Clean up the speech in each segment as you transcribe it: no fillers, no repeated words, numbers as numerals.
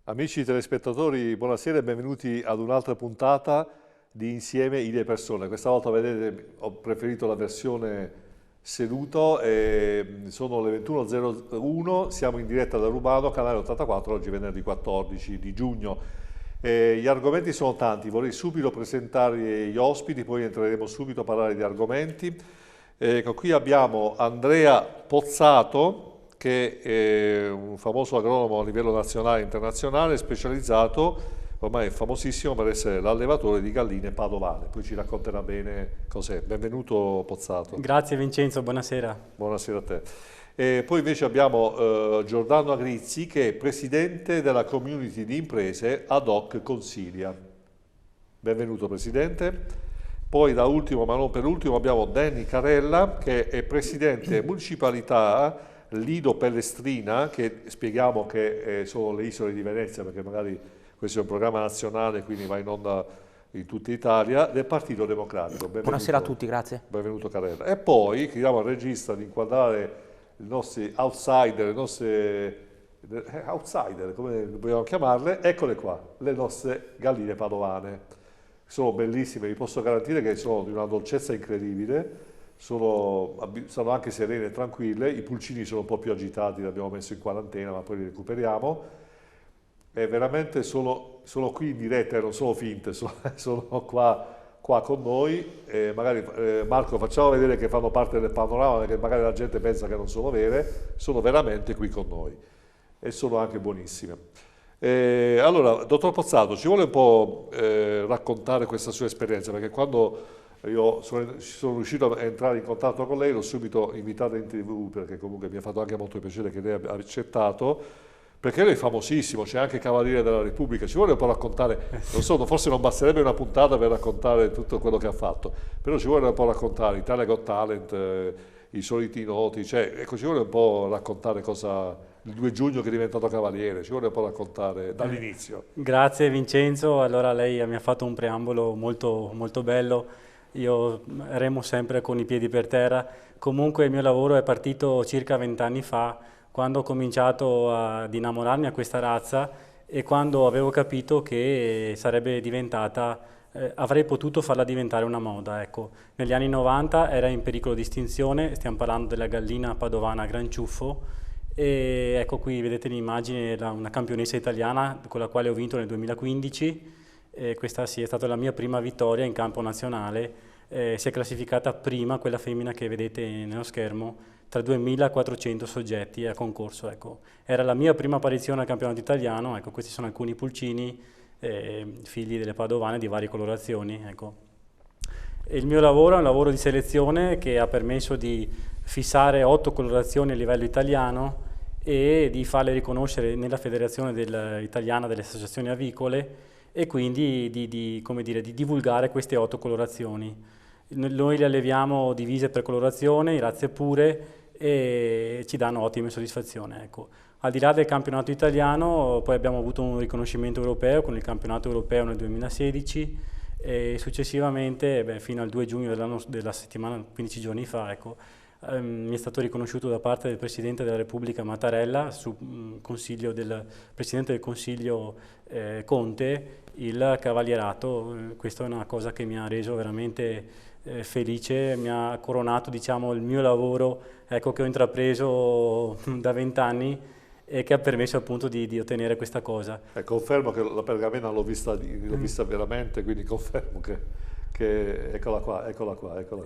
Amici telespettatori, buonasera e benvenuti ad un'altra puntata di Insieme Idee e Persone. Questa volta, vedete, ho preferito la versione seduto, sono le 21:01, siamo in diretta da Rubano, canale 84, oggi venerdì 14 di giugno. Gli argomenti sono tanti, vorrei subito presentare gli ospiti, poi entreremo subito a parlare di argomenti. Qui abbiamo Andrea Pozzato, che è un famoso agronomo a livello nazionale e internazionale, specializzato, ormai è famosissimo per essere l'allevatore di galline padovane. Poi ci racconterà bene cos'è. Benvenuto Pozzato. Grazie Vincenzo, buonasera. Buonasera a te. Poi invece abbiamo Giordano Agrizzi, che è presidente della community di imprese Ad Hoc Consilia. Benvenuto Presidente. Poi da ultimo, ma non per ultimo, abbiamo Danny Carella, che è presidente municipalità Lido Pellestrina, che spieghiamo che sono le isole di Venezia, perché magari questo è un programma nazionale, quindi va in onda in tutta Italia, del Partito Democratico. Benvenuto, buonasera a tutti, grazie. Benvenuto Carella. E poi chiediamo al regista di inquadrare i nostri outsider, le nostre outsider, come vogliamo chiamarle, eccole qua, le nostre galline padovane. Sono bellissime, vi posso garantire che sono di una dolcezza incredibile. Sono anche serene e tranquille, i pulcini sono un po' più agitati, li abbiamo messo in quarantena, ma poi li recuperiamo. E veramente sono qui in diretta, non sono finte, sono qua con noi. Magari Marco, facciamo vedere che fanno parte del panorama, perché magari la gente pensa che non sono vere, sono veramente qui con noi e sono anche buonissime. Allora, dottor Pozzato, ci vuole un po' raccontare questa sua esperienza, perché quando io sono riuscito a entrare in contatto con lei, l'ho subito invitato in TV, perché comunque mi ha fatto anche molto piacere che lei abbia accettato, perché lei è famosissimo, c'è anche Cavaliere della Repubblica. Ci vuole un po' raccontare, non so, forse non basterebbe una puntata per raccontare tutto quello che ha fatto, però ci vuole un po' raccontare Italia Got Talent, i soliti noti, cioè, ecco, ci vuole un po' raccontare cosa, il 2 giugno che è diventato Cavaliere, ci vuole un po' raccontare dall'inizio. Grazie Vincenzo, allora lei mi ha fatto un preambolo molto, molto bello. Io remo sempre con i piedi per terra. Comunque il mio lavoro è partito circa 20 anni fa, quando ho cominciato ad innamorarmi a questa razza e quando avevo capito che sarebbe diventata, avrei potuto farla diventare una moda. Ecco. Negli anni 90 era in pericolo di estinzione, stiamo parlando della gallina padovana Gran Ciuffo, e ecco qui vedete l'immagine, una campionessa italiana con la quale ho vinto nel 2015. Questa sì, è stata la mia prima vittoria in campo nazionale. Si è classificata prima, quella femmina che vedete nello schermo, tra 2400 soggetti a concorso. Ecco. Era la mia prima apparizione al campionato italiano. Ecco, questi sono alcuni pulcini, figli delle padovane di varie colorazioni. Ecco. E il mio lavoro è un lavoro di selezione che ha permesso di fissare 8 colorazioni a livello italiano e di farle riconoscere nella federazione italiana delle associazioni avicole, e quindi di divulgare queste 8 colorazioni. Noi le alleviamo divise per colorazione, in razze pure, e ci danno ottime soddisfazioni. Ecco. Al di là del campionato italiano, poi abbiamo avuto un riconoscimento europeo con il campionato europeo nel 2016 e successivamente, fino al 2 giugno della settimana, 15 giorni fa, ecco, mi è stato riconosciuto da parte del Presidente della Repubblica Mattarella, su consiglio del Presidente del Consiglio Conte, il cavalierato. Questa è una cosa che mi ha reso veramente felice, mi ha coronato, diciamo, il mio lavoro, ecco, che ho intrapreso da 20 anni e che ha permesso appunto di ottenere questa cosa. Confermo che la pergamena l'ho vista veramente, quindi confermo che eccola qua.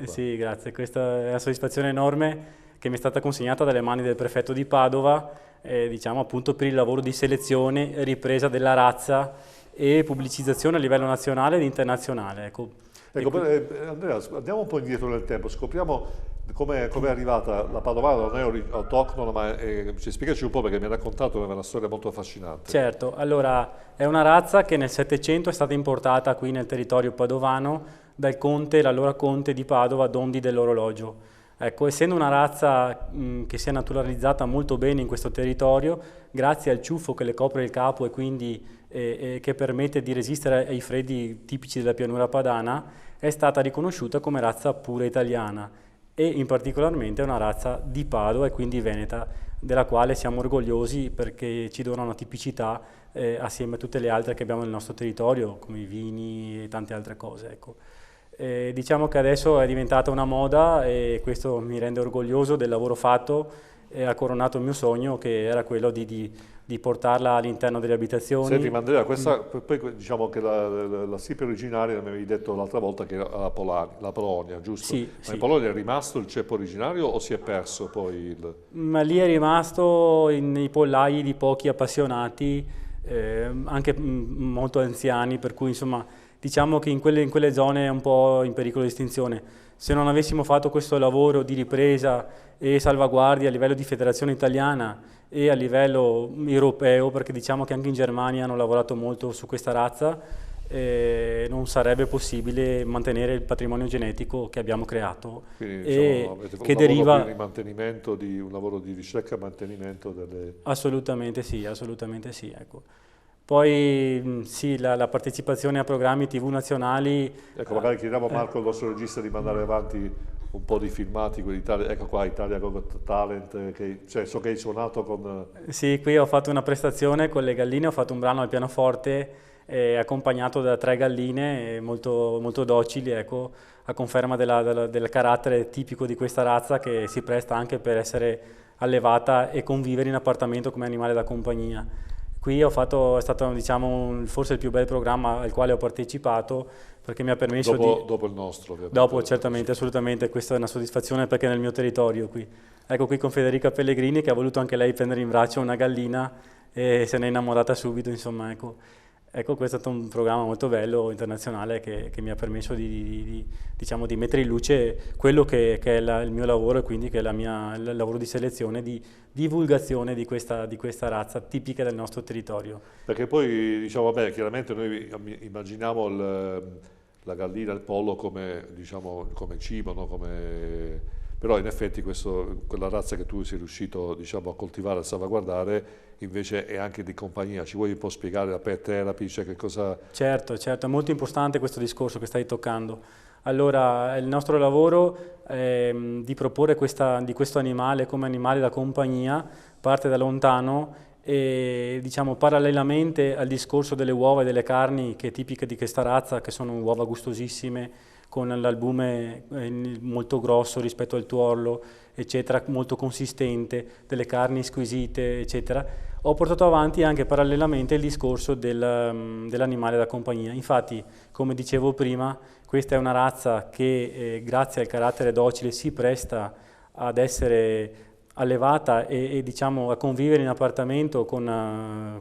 Sì, grazie, questa è una soddisfazione enorme che mi è stata consegnata dalle mani del prefetto di Padova, diciamo appunto per il lavoro di selezione, ripresa della razza e pubblicizzazione a livello nazionale ed internazionale. Ecco, Andrea, andiamo un po' indietro nel tempo, scopriamo come è arrivata la padovana, non è autoctona, ma spiegaci un po', perché mi hai raccontato una storia molto affascinante. Certo, allora è una razza che nel Settecento è stata importata qui nel territorio padovano dal conte, l'allora conte di Padova, Dondi dell'Orologio. Ecco, essendo una razza che si è naturalizzata molto bene in questo territorio, grazie al ciuffo che le copre il capo e quindi che permette di resistere ai freddi tipici della pianura padana, è stata riconosciuta come razza pura italiana. e in particolarmente è una razza di Padova e quindi veneta, della quale siamo orgogliosi perché ci dona una tipicità assieme a tutte le altre che abbiamo nel nostro territorio, come i vini e tante altre cose, ecco. Diciamo che adesso è diventata una moda e questo mi rende orgoglioso del lavoro fatto e ha coronato il mio sogno, che era quello di portarla all'interno delle abitazioni. Senti, ma Andrea, questa, poi diciamo che la stirpe originaria, mi avevi detto l'altra volta che era la Polonia, giusto? Sì, Ma sì. in Polonia è rimasto il ceppo originario o si è perso poi il... Ma lì è rimasto nei pollai di pochi appassionati, anche molto anziani, per cui insomma diciamo che in quelle zone è un po' in pericolo di estinzione. Se non avessimo fatto questo lavoro di ripresa e salvaguardia a livello di federazione italiana e a livello europeo, perché diciamo che anche in Germania hanno lavorato molto su questa razza, non sarebbe possibile mantenere il patrimonio genetico che abbiamo creato Quindi e diciamo, avete che un lavoro deriva... di mantenimento, un lavoro di ricerca e mantenimento delle... Assolutamente sì, ecco. Poi sì, la partecipazione a programmi TV nazionali, Ecco, magari chiediamo a Marco, il nostro regista, di mandare avanti un po' di filmati, ecco qua, Italia Got Talent, cioè, so che hai suonato con... sì, qui ho fatto una prestazione con le galline, ho fatto un brano al pianoforte accompagnato da 3 galline molto, molto docili, ecco, a conferma del carattere tipico di questa razza che si presta anche per essere allevata e convivere in appartamento come animale da compagnia. Qui è stato diciamo, forse il più bel programma al quale ho partecipato perché mi ha permesso dopo il nostro, ovviamente. Dopo, certamente, assolutamente, questa è una soddisfazione perché è nel mio territorio qui. Ecco qui con Federica Pellegrini che ha voluto anche lei prendere in braccio una gallina e se n'è innamorata subito, insomma, ecco. Ecco, questo è stato un programma molto bello, internazionale, che mi ha permesso diciamo, di mettere in luce quello che è il mio lavoro e quindi che è il lavoro di selezione, di divulgazione di questa razza tipica del nostro territorio. Perché poi, diciamo, vabbè, chiaramente noi immaginiamo la gallina, il pollo come, diciamo, come cibo, no? Però in effetti quella razza che tu sei riuscito, diciamo, a coltivare, a salvaguardare, invece è anche di compagnia. Ci vuoi un po' spiegare la pet therapy, cioè che cosa... Certo, è molto importante questo discorso che stai toccando. Allora, il nostro lavoro di proporre di questo animale come animale da compagnia parte da lontano e diciamo parallelamente al discorso delle uova e delle carni che è tipica di questa razza, che sono uova gustosissime, con l'albume molto grosso rispetto al tuorlo, eccetera, molto consistente, delle carni squisite, eccetera. Ho portato avanti anche parallelamente il discorso dell'animale da compagnia. Infatti, come dicevo prima, questa è una razza che grazie al carattere docile si presta ad essere allevata e diciamo a convivere in appartamento con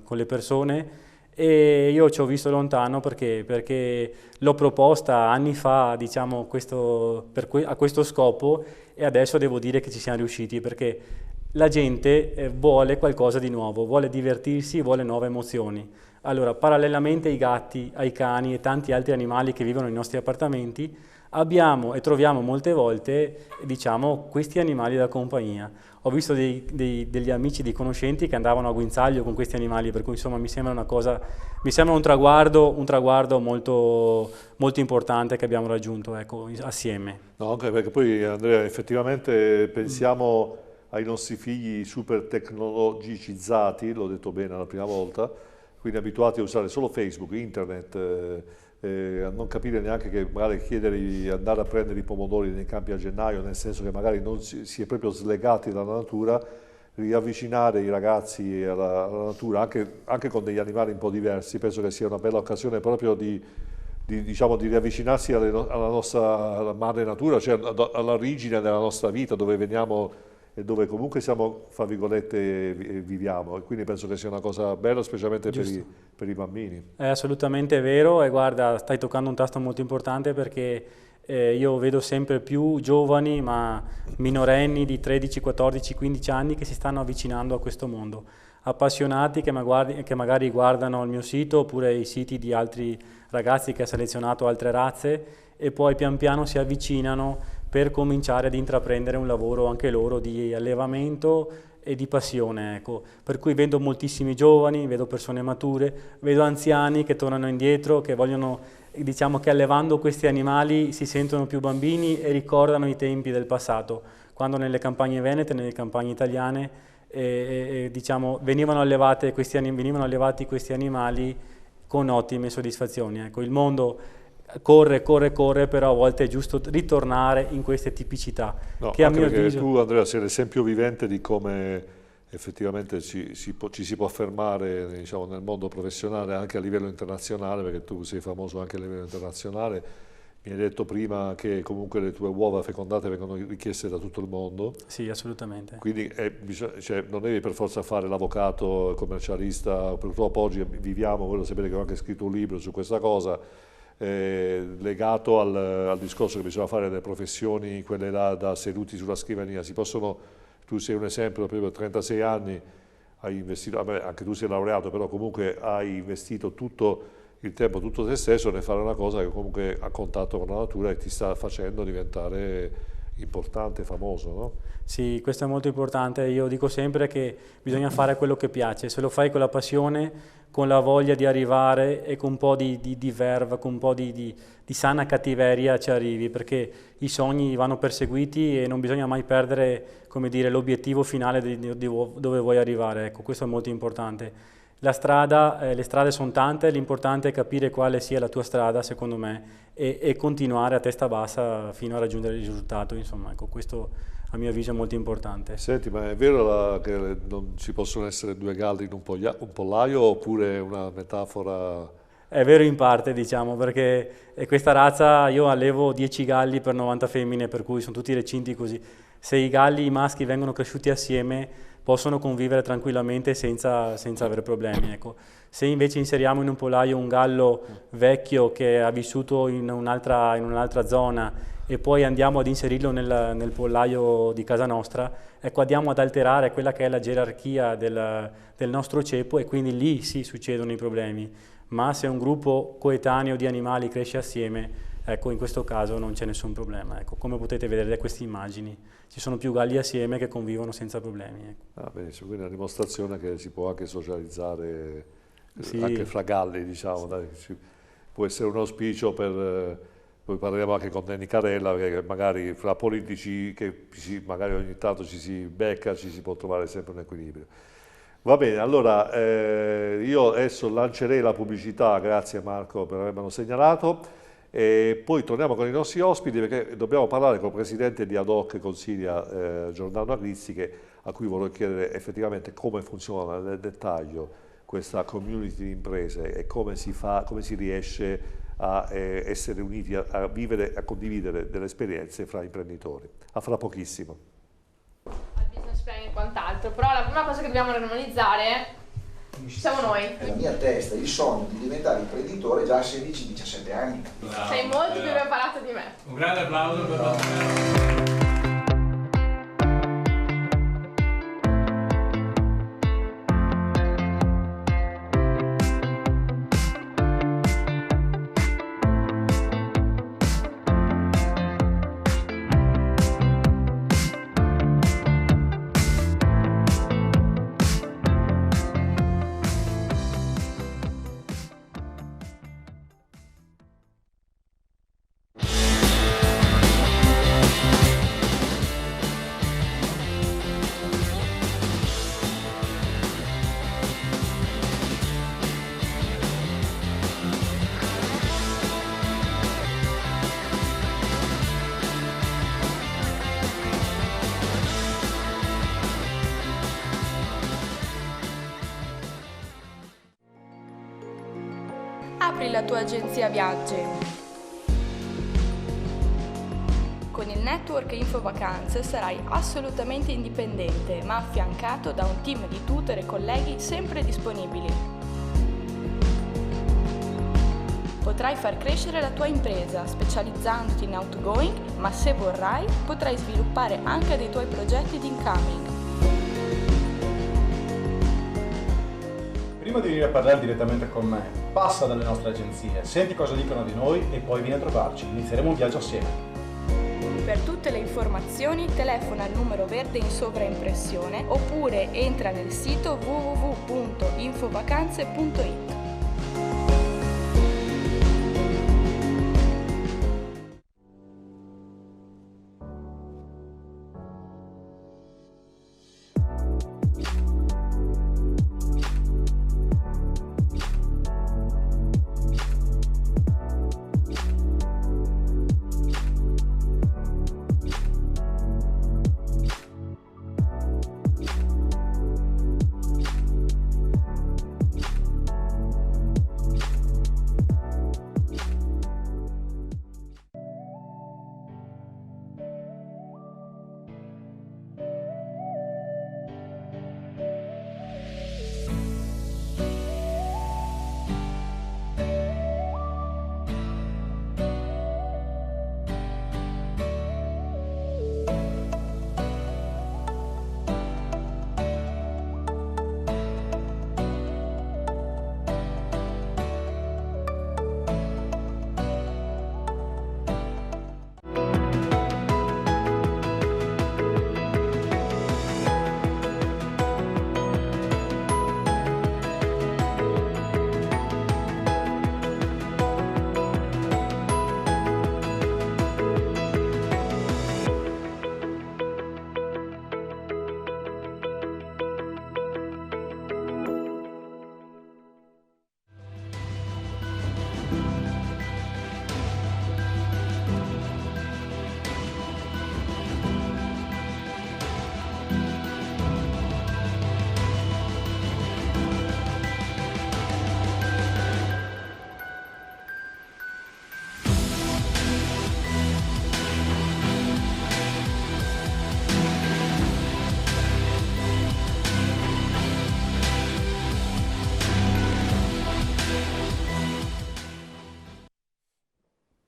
le persone. E io ci ho visto lontano perché l'ho proposta anni fa, diciamo, a questo scopo e adesso devo dire che ci siamo riusciti perché la gente vuole qualcosa di nuovo, vuole divertirsi, vuole nuove emozioni. Allora, parallelamente ai gatti, ai cani e tanti altri animali che vivono nei nostri appartamenti, abbiamo e troviamo molte volte, diciamo, questi animali da compagnia. Ho visto degli amici, dei conoscenti che andavano a guinzaglio con questi animali, per cui insomma mi sembra un traguardo molto, molto importante che abbiamo raggiunto, ecco, assieme. No, anche perché poi Andrea, effettivamente pensiamo ai nostri figli super tecnologicizzati, l'ho detto bene la prima volta, quindi abituati a usare solo Facebook, internet, a non capire neanche che magari chiedere di andare a prendere i pomodori nei campi a gennaio, nel senso che magari non si è proprio slegati dalla natura, riavvicinare i ragazzi alla natura, anche con degli animali un po' diversi, penso che sia una bella occasione proprio diciamo, di riavvicinarsi alla nostra madre natura, cioè all'origine della nostra vita, dove veniamo e dove comunque siamo, fra virgolette, viviamo, e quindi penso che sia una cosa bella, specialmente per i bambini. È assolutamente vero e guarda, stai toccando un tasto molto importante perché io vedo sempre più giovani, ma minorenni di 13, 14, 15 anni che si stanno avvicinando a questo mondo, appassionati che magari guardano il mio sito oppure i siti di altri ragazzi che hanno selezionato altre razze e poi pian piano si avvicinano per cominciare ad intraprendere un lavoro anche loro di allevamento e di passione, ecco. Per cui vedo moltissimi giovani, vedo persone mature, vedo anziani che tornano indietro, che vogliono diciamo che allevando questi animali si sentono più bambini e ricordano i tempi del passato, quando nelle campagne venete, nelle campagne italiane, diciamo, venivano allevati questi animali con ottime soddisfazioni. Ecco, il mondo corre, però a volte è giusto ritornare in queste tipicità. No, che a anche mio perché avviso... tu, Andrea, sei l'esempio vivente di come effettivamente ci si può affermare, diciamo, nel mondo professionale anche a livello internazionale, perché tu sei famoso anche a livello internazionale. Mi hai detto prima che comunque le tue uova fecondate vengono richieste da tutto il mondo. Sì, assolutamente. Quindi cioè, non devi per forza fare l'avvocato, commercialista, purtroppo oggi viviamo, voi lo sapete che ho anche scritto un libro su questa cosa, legato al discorso che bisogna fare delle professioni, quelle là da seduti sulla scrivania. Tu sei un esempio, proprio per 36 anni hai investito, vabbè, anche tu sei laureato, però comunque hai investito tutto il tempo, tutto te stesso nel fare una cosa che comunque ha contatto con la natura e ti sta facendo diventare importante, famoso, no? Sì, questo è molto importante. Io dico sempre che bisogna fare quello che piace. Se lo fai con la passione, con la voglia di arrivare e con un po' di verve, con un po' di sana cattiveria ci arrivi, perché i sogni vanno perseguiti e non bisogna mai perdere, come dire, l'obiettivo finale di dove vuoi arrivare. Ecco, questo è molto importante. Le strade sono tante, l'importante è capire quale sia la tua strada, secondo me, e continuare a testa bassa fino a raggiungere il risultato. Insomma, ecco, questo a mio avviso è molto importante. Senti, ma è vero che non ci possono essere due galli in un pollaio, oppure è una metafora? È vero in parte, diciamo, perché questa razza, io allevo 10 galli per 90 femmine, per cui sono tutti recinti così. Se i galli, i maschi, vengono cresciuti assieme, possono convivere tranquillamente senza avere problemi. Ecco. Se invece inseriamo in un pollaio un gallo vecchio che ha vissuto in un'altra zona e poi andiamo ad inserirlo nel pollaio di casa nostra, ecco, andiamo ad alterare quella che è la gerarchia del nostro ceppo e quindi lì sì succedono i problemi. Ma se un gruppo coetaneo di animali cresce assieme, ecco, in questo caso non c'è nessun problema. Ecco, come potete vedere da queste immagini, ci sono più galli assieme che convivono senza problemi. Ecco. Benissimo, quindi è una dimostrazione che si può anche socializzare, sì, anche fra galli, diciamo. Dai, può essere un auspicio per... Poi parleremo anche con Danny Carella, perché magari fra politici che magari ogni tanto ci si becca, ci si può trovare sempre un equilibrio. Va bene, allora io adesso lancerei la pubblicità, grazie Marco per avermelo segnalato, e poi torniamo con i nostri ospiti perché dobbiamo parlare con il presidente di Ad Hoc Consiglia, Giordano Agrizzi, a cui vorrei chiedere effettivamente come funziona nel dettaglio questa community di imprese e come si riesce a essere uniti, a vivere, a condividere delle esperienze fra imprenditori. A fra pochissimo. Al business plan e quant'altro, però la prima cosa che dobbiamo normalizzare siamo noi. Nella mia testa il sogno di diventare imprenditore già a 16-17 anni. Bravo, sei molto più preparato di me. Un grande applauso per la... Apri la tua agenzia viaggi. Con il network Infovacanze sarai assolutamente indipendente, ma affiancato da un team di tutor e colleghi sempre disponibili. Potrai far crescere la tua impresa specializzandoti in outgoing, ma se vorrai potrai sviluppare anche dei tuoi progetti di incoming. Prima di venire a parlare direttamente con me, passa dalle nostre agenzie, senti cosa dicono di noi e poi vieni a trovarci. Inizieremo un viaggio assieme. Per tutte le informazioni telefona al numero verde in sovraimpressione oppure entra nel sito www.infovacanze.it.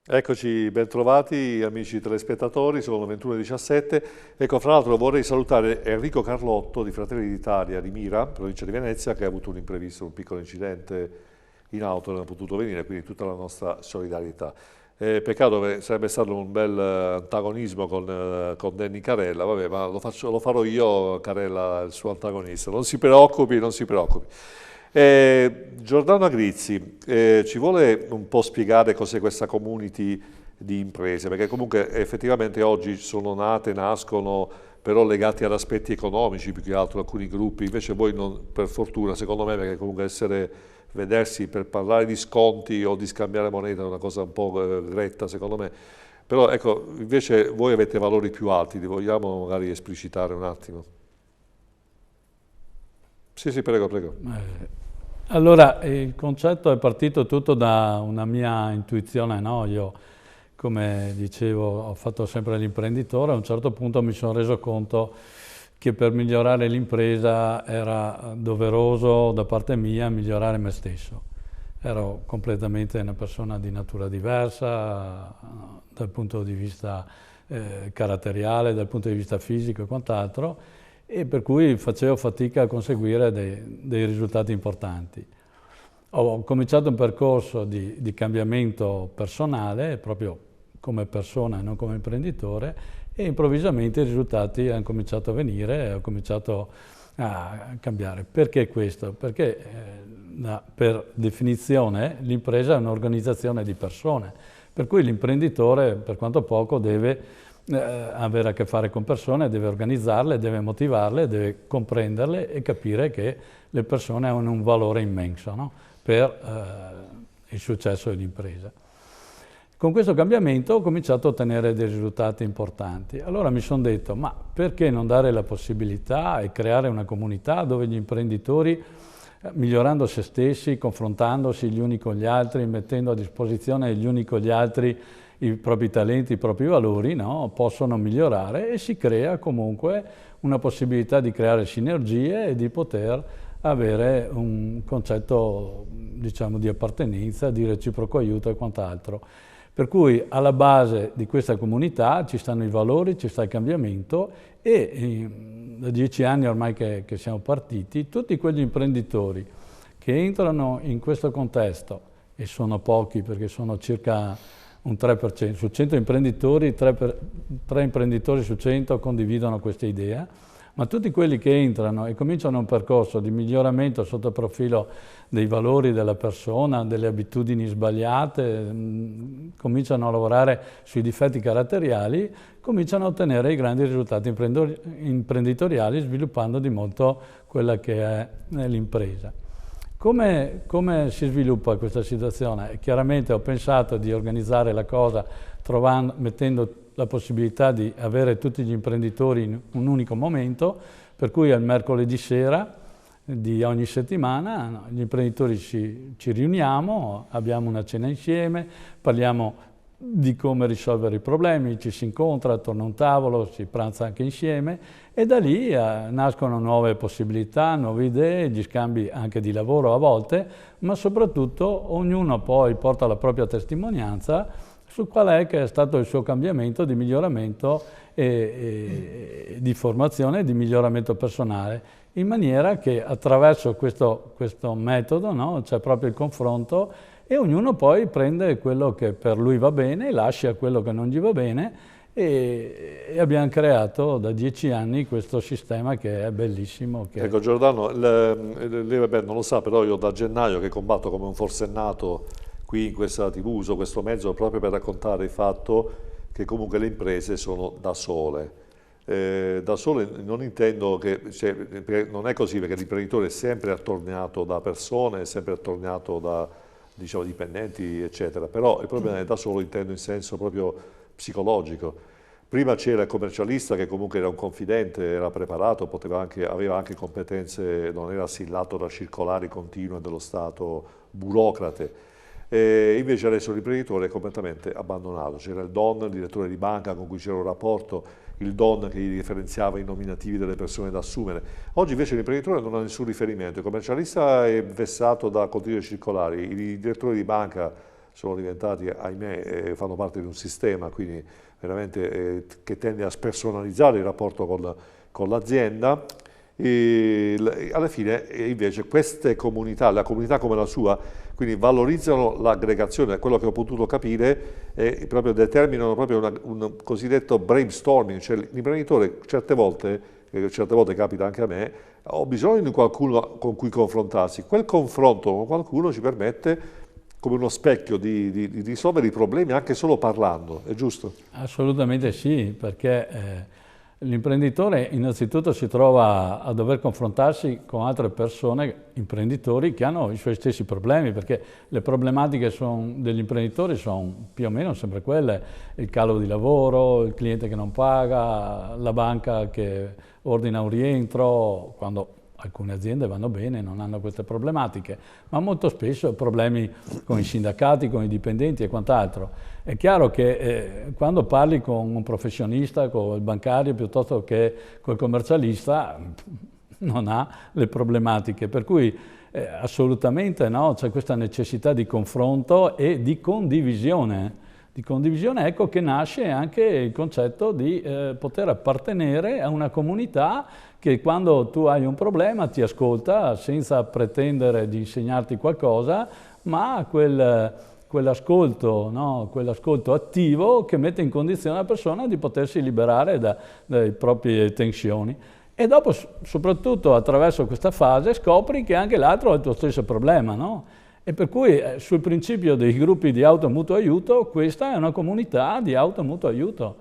Eccoci, bentrovati amici telespettatori, sono le 21:17. Ecco, fra l'altro vorrei salutare Enrico Carlotto di Fratelli d'Italia di Mira, provincia di Venezia, che ha avuto un imprevisto, un piccolo incidente in auto, non ha potuto venire, quindi tutta la nostra solidarietà. Peccato che sarebbe stato un bel antagonismo con Danny Carella, vabbè, ma lo farò io, Carella, il suo antagonista, non si preoccupi, non si preoccupi. Giordano Agrizzi, ci vuole un po' spiegare cos'è questa community di imprese, perché comunque effettivamente oggi sono nascono però legati ad aspetti economici più che altro, alcuni gruppi, invece voi non, per fortuna, secondo me, perché comunque vedersi per parlare di sconti o di scambiare moneta è una cosa un po' gretta secondo me, però ecco, invece voi avete valori più alti, li vogliamo magari esplicitare un attimo? Sì, prego, prego. Allora, il concetto è partito tutto da una mia intuizione, no? Io, come dicevo, ho fatto sempre l'imprenditore, a un certo punto mi sono reso conto che per migliorare l'impresa era doveroso da parte mia migliorare me stesso. Ero completamente una persona di natura diversa dal punto di vista caratteriale, dal punto di vista fisico e quant'altro, e per cui facevo fatica a conseguire dei risultati importanti. Ho cominciato un percorso di cambiamento personale, proprio come persona e non come imprenditore, e improvvisamente i risultati hanno cominciato a venire e ho cominciato a cambiare. Perché questo? Perché per definizione l'impresa è un'organizzazione di persone, per cui l'imprenditore, per quanto poco, deve avere a che fare con persone, deve organizzarle, deve motivarle, deve comprenderle e capire che le persone hanno un valore immenso, no? Per il successo dell'impresa. Con questo cambiamento ho cominciato a ottenere dei risultati importanti. Allora mi sono detto, ma perché non dare la possibilità e creare una comunità dove gli imprenditori, migliorando se stessi, confrontandosi gli uni con gli altri, mettendo a disposizione gli uni con gli altri i propri talenti, i propri valori, no? Possono migliorare e si crea comunque una possibilità di creare sinergie e di poter avere un concetto, diciamo, di appartenenza, di reciproco aiuto e quant'altro. Per cui alla base di questa comunità ci stanno i valori, ci sta il cambiamento e da 10 anni ormai che siamo partiti, tutti quegli imprenditori che entrano in questo contesto, e sono pochi perché sono circa un 3%, su 100 imprenditori, 3 imprenditori su 100 condividono questa idea, ma tutti quelli che entrano e cominciano un percorso di miglioramento sotto il profilo dei valori della persona, delle abitudini sbagliate, cominciano a lavorare sui difetti caratteriali, cominciano a ottenere i grandi risultati imprenditoriali sviluppando di molto quella che è l'impresa. Come si sviluppa questa situazione? Chiaramente ho pensato di organizzare la cosa mettendo la possibilità di avere tutti gli imprenditori in un unico momento, per cui al mercoledì sera di ogni settimana gli imprenditori ci riuniamo, abbiamo una cena insieme, parliamo di come risolvere i problemi, ci si incontra attorno a un tavolo, si pranza anche insieme e da lì nascono nuove possibilità, nuove idee, gli scambi anche di lavoro a volte, ma soprattutto ognuno poi porta la propria testimonianza su qual è che è stato il suo cambiamento di miglioramento e di formazione e di miglioramento personale, in maniera che attraverso questo metodo, no, c'è proprio il confronto e ognuno poi prende quello che per lui va bene e lascia quello che non gli va bene e abbiamo creato da 10 anni questo sistema che è bellissimo. Ecco Giordano, lei vabbè, non lo sa, però io da gennaio che combatto come un forsennato qui in questa TV, uso questo mezzo proprio per raccontare il fatto che comunque le imprese sono da sole. Da sole non intendo che, non è così, perché l'imprenditore è sempre attorniato da persone, è sempre attorniato da, diciamo, dipendenti, eccetera, però il problema è da solo, intendo in senso proprio psicologico. Prima c'era il commercialista che comunque era un confidente, era preparato, aveva anche competenze, non era assillato da circolari continue dello Stato, burocrate. Invece adesso l'imprenditore è completamente abbandonato. C'era il Don, il direttore di banca con cui c'era un rapporto, il Don che gli differenziava i nominativi delle persone da assumere. Oggi invece l'imprenditore non ha nessun riferimento, il commercialista è vessato da continui circolari, i direttori di banca sono diventati, ahimè, fanno parte di un sistema, quindi veramente che tende a spersonalizzare il rapporto con l'azienda. Alla fine invece queste comunità, la comunità come la sua, quindi valorizzano l'aggregazione, quello che ho potuto capire, e proprio determinano proprio un cosiddetto brainstorming, cioè l'imprenditore certe volte capita anche a me, ho bisogno di qualcuno con cui confrontarsi, quel confronto con qualcuno ci permette come uno specchio di risolvere i problemi anche solo parlando, è giusto? Assolutamente sì, perché l'imprenditore innanzitutto si trova a dover confrontarsi con altre persone, imprenditori, che hanno i suoi stessi problemi, perché le problematiche degli imprenditori sono più o meno sempre quelle: il calo di lavoro, il cliente che non paga, la banca che ordina un rientro, quando alcune aziende vanno bene, non hanno queste problematiche, ma molto spesso problemi con i sindacati, con i dipendenti e quant'altro. È chiaro che quando parli con un professionista, con il bancario, piuttosto che col commercialista, non ha le problematiche, per cui assolutamente no, c'è questa necessità di confronto e di condivisione. Di condivisione, ecco che nasce anche il concetto di poter appartenere a una comunità che quando tu hai un problema ti ascolta senza pretendere di insegnarti qualcosa, ma quell'ascolto, no? Quell'ascolto attivo che mette in condizione la persona di potersi liberare dalle proprie tensioni. E dopo, soprattutto attraverso questa fase, scopri che anche l'altro ha il tuo stesso problema, no? E per cui sul principio dei gruppi di auto-mutuo aiuto, questa è una comunità di auto-mutuo aiuto,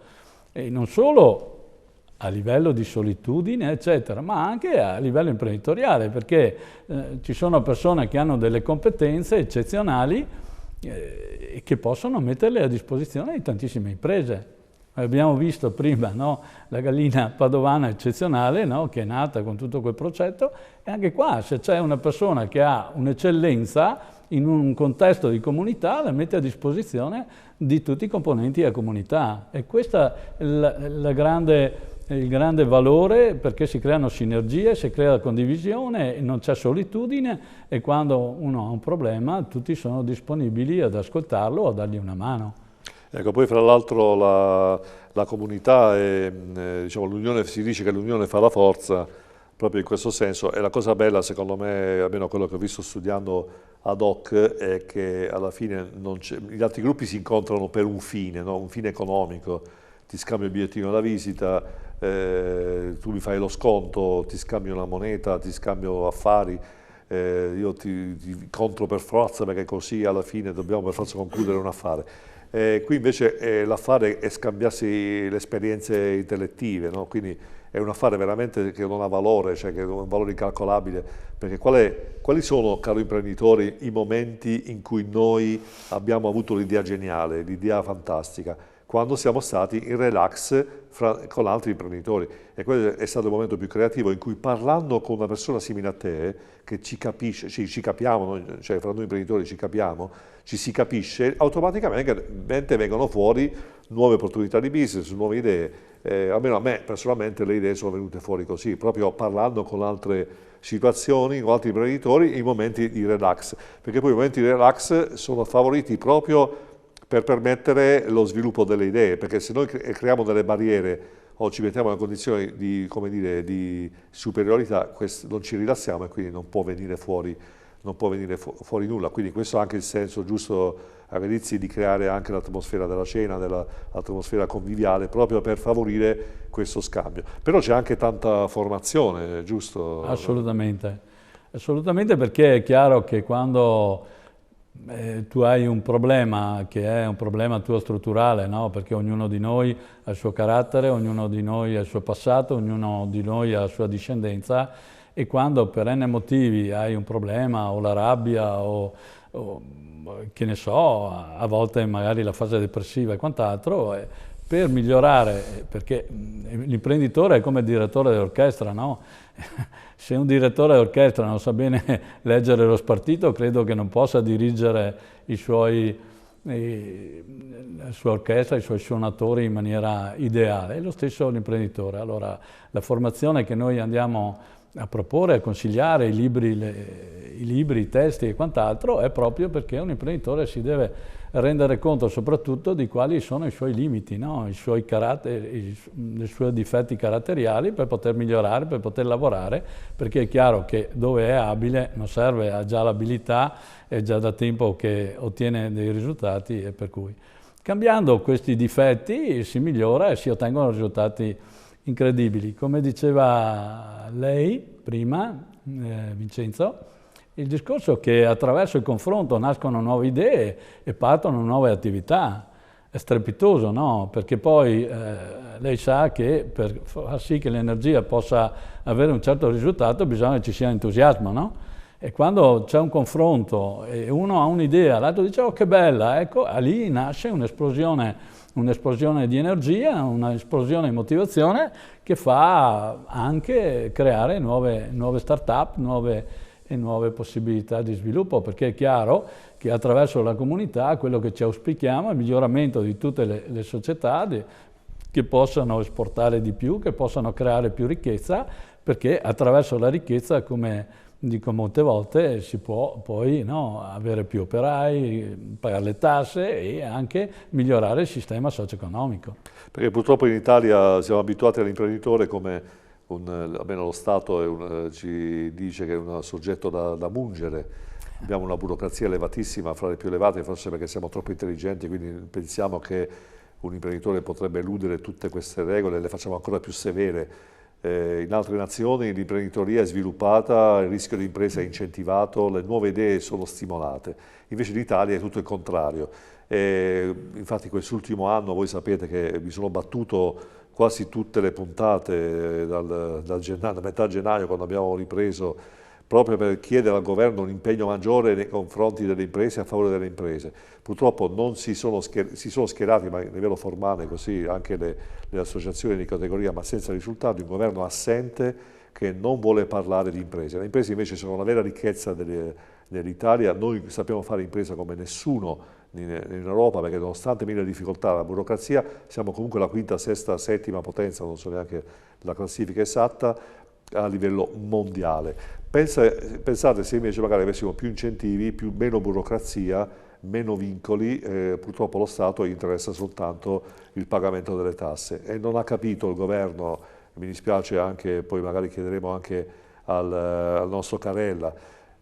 e non solo a livello di solitudine, eccetera, ma anche a livello imprenditoriale, perché ci sono persone che hanno delle competenze eccezionali e che possono metterle a disposizione di tantissime imprese. Abbiamo visto prima, no, la gallina padovana eccezionale, no, che è nata con tutto quel progetto, e anche qua se c'è una persona che ha un'eccellenza in un contesto di comunità, la mette a disposizione di tutti i componenti della comunità. E questo è il grande valore, perché si creano sinergie, si crea condivisione, non c'è solitudine, e quando uno ha un problema tutti sono disponibili ad ascoltarlo o a dargli una mano. Ecco, poi fra l'altro la comunità, diciamo, l'unione, si dice che l'unione fa la forza, proprio in questo senso, e la cosa bella secondo me, almeno quello che ho visto studiando ad hoc, è che alla fine gli altri gruppi si incontrano per un fine, no? Un fine economico, ti scambio il bigliettino da visita, tu mi fai lo sconto, ti scambio una moneta, ti scambio affari, io ti incontro per forza perché così alla fine dobbiamo per forza concludere un affare. Qui invece l'affare è scambiarsi le esperienze intellettive, no? Quindi è un affare veramente che non ha valore, cioè che è un valore incalcolabile, perché quali sono, caro imprenditore, i momenti in cui noi abbiamo avuto l'idea geniale, l'idea fantastica? Quando siamo stati in relax con altri imprenditori, e quello è stato il momento più creativo in cui, parlando con una persona simile a te, che ci capisce, ci capiamo, cioè fra noi imprenditori ci capiamo, ci si capisce, automaticamente vengono fuori nuove opportunità di business, nuove idee. Almeno a me personalmente le idee sono venute fuori così, proprio parlando con altre situazioni, con altri imprenditori, in momenti di relax, perché poi i momenti di relax sono favoriti proprio per permettere lo sviluppo delle idee, perché se noi creiamo delle barriere o ci mettiamo in una condizione di, come dire, di superiorità, non ci rilassiamo e quindi non può venire fuori nulla. Quindi questo è anche il senso giusto all'inizio di creare anche l'atmosfera della cena, l'atmosfera conviviale, proprio per favorire questo scambio. Però c'è anche tanta formazione, giusto? Assolutamente, assolutamente, perché è chiaro che quando tu hai un problema che è un problema tuo strutturale, no? Perché ognuno di noi ha il suo carattere, ognuno di noi ha il suo passato, ognuno di noi ha la sua discendenza, e quando per n motivi hai un problema o la rabbia o che ne so, a volte magari la fase depressiva e quant'altro, per migliorare, perché l'imprenditore è come il direttore dell'orchestra, no? Se un direttore d'orchestra non sa bene leggere lo spartito, credo che non possa dirigere la sua orchestra, i suoi suonatori in maniera ideale. È lo stesso l'imprenditore. Allora, la formazione che noi andiamo a proporre, a consigliare i libri, i testi e quant'altro, è proprio perché un imprenditore si deve rendere conto soprattutto di quali sono i suoi limiti, no? I suoi caratteri, i suoi difetti caratteriali per poter migliorare, per poter lavorare, perché è chiaro che dove è abile non serve, ha già l'abilità, è già da tempo che ottiene dei risultati e per cui cambiando questi difetti si migliora e si ottengono risultati incredibili. Come diceva lei prima, Vincenzo, il discorso è che attraverso il confronto nascono nuove idee e partono nuove attività. È strepitoso, no? Perché poi lei sa che per far sì che l'energia possa avere un certo risultato bisogna che ci sia entusiasmo, no? E quando c'è un confronto e uno ha un'idea, l'altro dice oh che bella, ecco, lì nasce un'esplosione di energia, un'esplosione di motivazione che fa anche creare nuove start-up, nuove possibilità di sviluppo, perché è chiaro che attraverso la comunità quello che ci auspichiamo è il miglioramento di tutte le società che possano esportare di più, che possano creare più ricchezza, perché attraverso la ricchezza, come dico molte volte, si può poi avere più operai, pagare le tasse e anche migliorare il sistema socio-economico. Perché purtroppo in Italia siamo abituati all'imprenditore come almeno lo Stato ci dice che è un soggetto da mungere. Abbiamo una burocrazia elevatissima, fra le più elevate, forse perché siamo troppo intelligenti, quindi pensiamo che un imprenditore potrebbe eludere tutte queste regole e le facciamo ancora più severe. In altre nazioni l'imprenditoria è sviluppata, il rischio di impresa è incentivato, le nuove idee sono stimolate. Invece in Italia è tutto il contrario. Infatti quest'ultimo anno voi sapete che mi sono battuto quasi tutte le puntate da metà gennaio, quando abbiamo ripreso, proprio per chiedere al governo un impegno maggiore nei confronti delle imprese, a favore delle imprese. Purtroppo non si sono schierati, ma a livello formale, così anche le associazioni di categoria, ma senza risultato, un governo assente che non vuole parlare di imprese. Le imprese invece sono la vera ricchezza dell'Italia, noi sappiamo fare impresa come nessuno in Europa, perché nonostante mille difficoltà, la burocrazia, siamo comunque la quinta, sesta, settima potenza, non so neanche la classifica esatta, a livello mondiale. Pensate se invece magari avessimo più incentivi, meno burocrazia, meno vincoli, purtroppo lo Stato interessa soltanto il pagamento delle tasse e non ha capito il governo, mi dispiace anche, poi magari chiederemo anche al nostro Carella,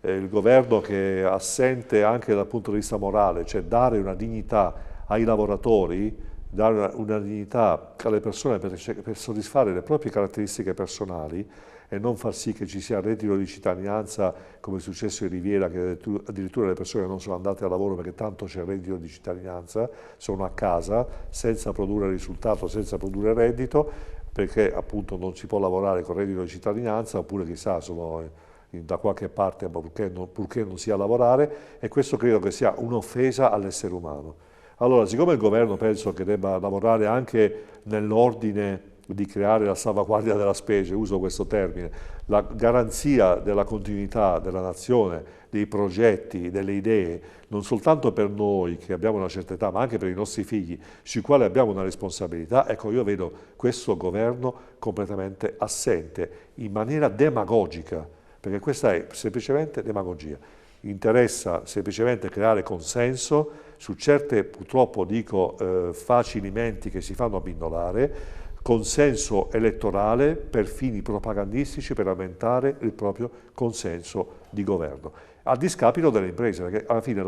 il governo che è assente anche dal punto di vista morale, cioè dare una dignità ai lavoratori, dare una dignità alle persone per soddisfare le proprie caratteristiche personali e non far sì che ci sia il reddito di cittadinanza come è successo in Riviera, che addirittura le persone non sono andate a lavoro perché tanto c'è il reddito di cittadinanza, sono a casa senza produrre risultato, senza produrre reddito, perché appunto non si può lavorare con il reddito di cittadinanza, oppure chissà sono da qualche parte purché non sia lavorare, e questo credo che sia un'offesa all'essere umano. Allora, siccome il governo penso che debba lavorare anche nell'ordine di creare la salvaguardia della specie, uso questo termine, la garanzia della continuità della nazione, dei progetti, delle idee, non soltanto per noi che abbiamo una certa età, ma anche per i nostri figli, sui quali abbiamo una responsabilità, ecco io vedo questo governo completamente assente, in maniera demagogica, perché questa è semplicemente demagogia. Interessa semplicemente creare consenso su certe, purtroppo dico, facili menti che si fanno abbindolare, consenso elettorale per fini propagandistici, per aumentare il proprio consenso di governo, a discapito delle imprese, perché alla fine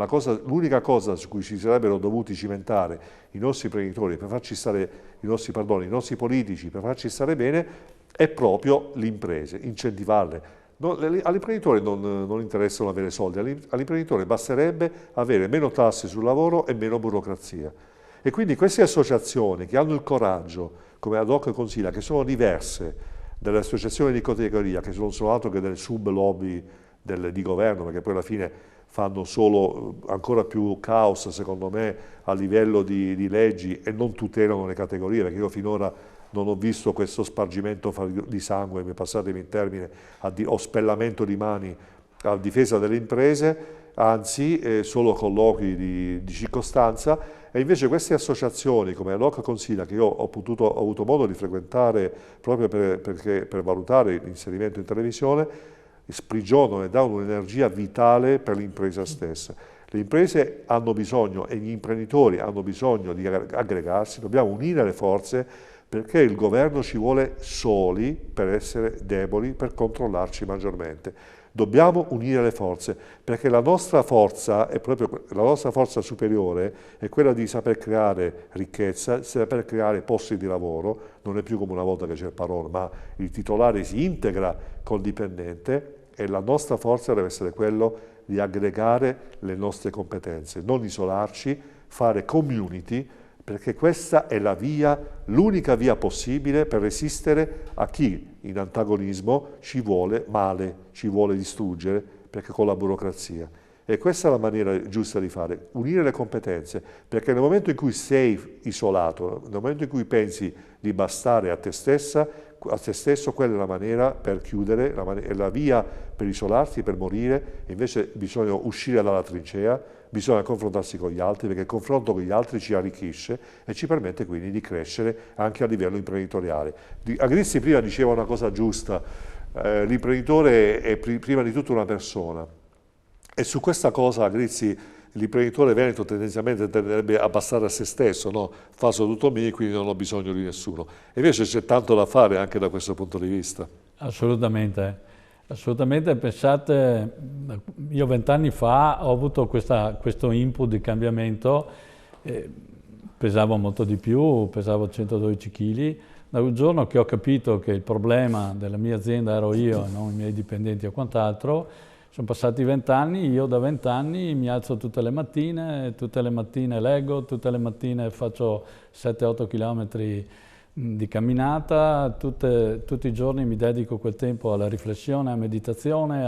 l'unica cosa su cui si sarebbero dovuti cimentare i nostri imprenditori per farci stare, i nostri politici per farci stare bene, è proprio le imprese, incentivarle. All'imprenditore non interessano avere soldi, all'imprenditore basterebbe avere meno tasse sul lavoro e meno burocrazia. E quindi queste associazioni che hanno il coraggio, come Ad Hoc Consiglia, che sono diverse dalle associazioni di categoria, che non sono altro che delle sub-lobby di governo, perché poi alla fine fanno solo ancora più caos, secondo me, a livello di leggi e non tutelano le categorie, perché io finora non ho visto questo spargimento di sangue, passatemi il termine, o spellamento di mani a difesa delle imprese. anzi solo colloqui di circostanza, e invece queste associazioni come Loc Consiglia, che io ho avuto modo di frequentare proprio per valutare l'inserimento in televisione, sprigionano e danno un'energia vitale per l'impresa stessa. Le imprese hanno bisogno e gli imprenditori hanno bisogno di aggregarsi, dobbiamo unire le forze, perché il governo ci vuole soli per essere deboli, per controllarci maggiormente. Dobbiamo unire le forze, perché la nostra forza è proprio la nostra forza superiore, è quella di saper creare ricchezza, saper creare posti di lavoro. Non è più come una volta che c'è il padrone, ma il titolare si integra col dipendente, e la nostra forza deve essere quello di aggregare le nostre competenze, non isolarci, fare community, perché questa è la via, l'unica via possibile per resistere a chi in antagonismo ci vuole male, ci vuole distruggere, perché con la burocrazia. E questa è la maniera giusta di fare, unire le competenze, perché nel momento in cui sei isolato, nel momento in cui pensi di bastare a te stesso, quella è la maniera per chiudere, è la via per isolarsi, per morire. Invece bisogna uscire dalla trincea, bisogna confrontarsi con gli altri, perché il confronto con gli altri ci arricchisce e ci permette quindi di crescere anche a livello imprenditoriale. Agrizzi prima diceva una cosa giusta, l'imprenditore è prima di tutto una persona, e su questa cosa Agrizzi, l'imprenditore veneto tendenzialmente tenderebbe a bastare a se stesso, no? Faccio tutto mio, quindi non ho bisogno di nessuno. E invece c'è tanto da fare anche da questo punto di vista. Assolutamente. Assolutamente, pensate, io 20 anni fa ho avuto questo input di cambiamento, pesavo molto di più, pesavo 112 kg, da un giorno che ho capito che il problema della mia azienda ero io, non i miei dipendenti o quant'altro. Sono passati 20 anni, io da 20 anni mi alzo tutte le mattine leggo, tutte le mattine faccio 7-8 km di camminata, tutti i giorni mi dedico quel tempo alla riflessione, alla meditazione,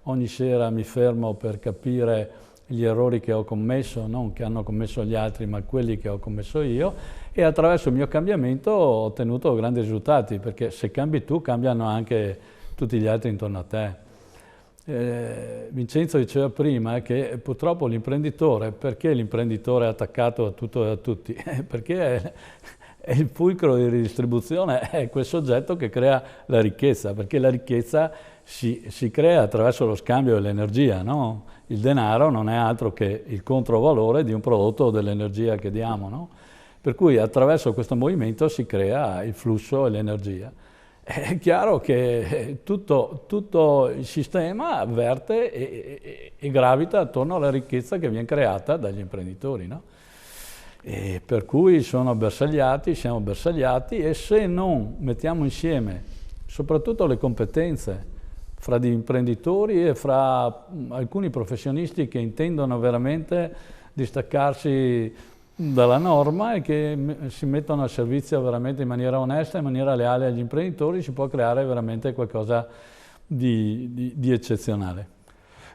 ogni sera mi fermo per capire gli errori che ho commesso, non che hanno commesso gli altri, ma quelli che ho commesso io, e attraverso il mio cambiamento ho ottenuto grandi risultati, perché se cambi tu, cambiano anche tutti gli altri intorno a te. Vincenzo diceva prima che purtroppo l'imprenditore, perché l'imprenditore è attaccato a tutto e a tutti? Perché è il fulcro di ridistribuzione, è quel soggetto che crea la ricchezza, perché la ricchezza si crea attraverso lo scambio dell'energia, no? Il denaro non è altro che il controvalore di un prodotto o dell'energia che diamo, no? Per cui attraverso questo movimento si crea il flusso e l'energia. È chiaro che tutto il sistema avverte e gravita attorno alla ricchezza che viene creata dagli imprenditori, no? E per cui siamo bersagliati, e se non mettiamo insieme soprattutto le competenze fra gli imprenditori e fra alcuni professionisti che intendono veramente distaccarsi dalla norma e che si mettono al servizio veramente in maniera onesta, in maniera leale agli imprenditori, si può creare veramente qualcosa di eccezionale.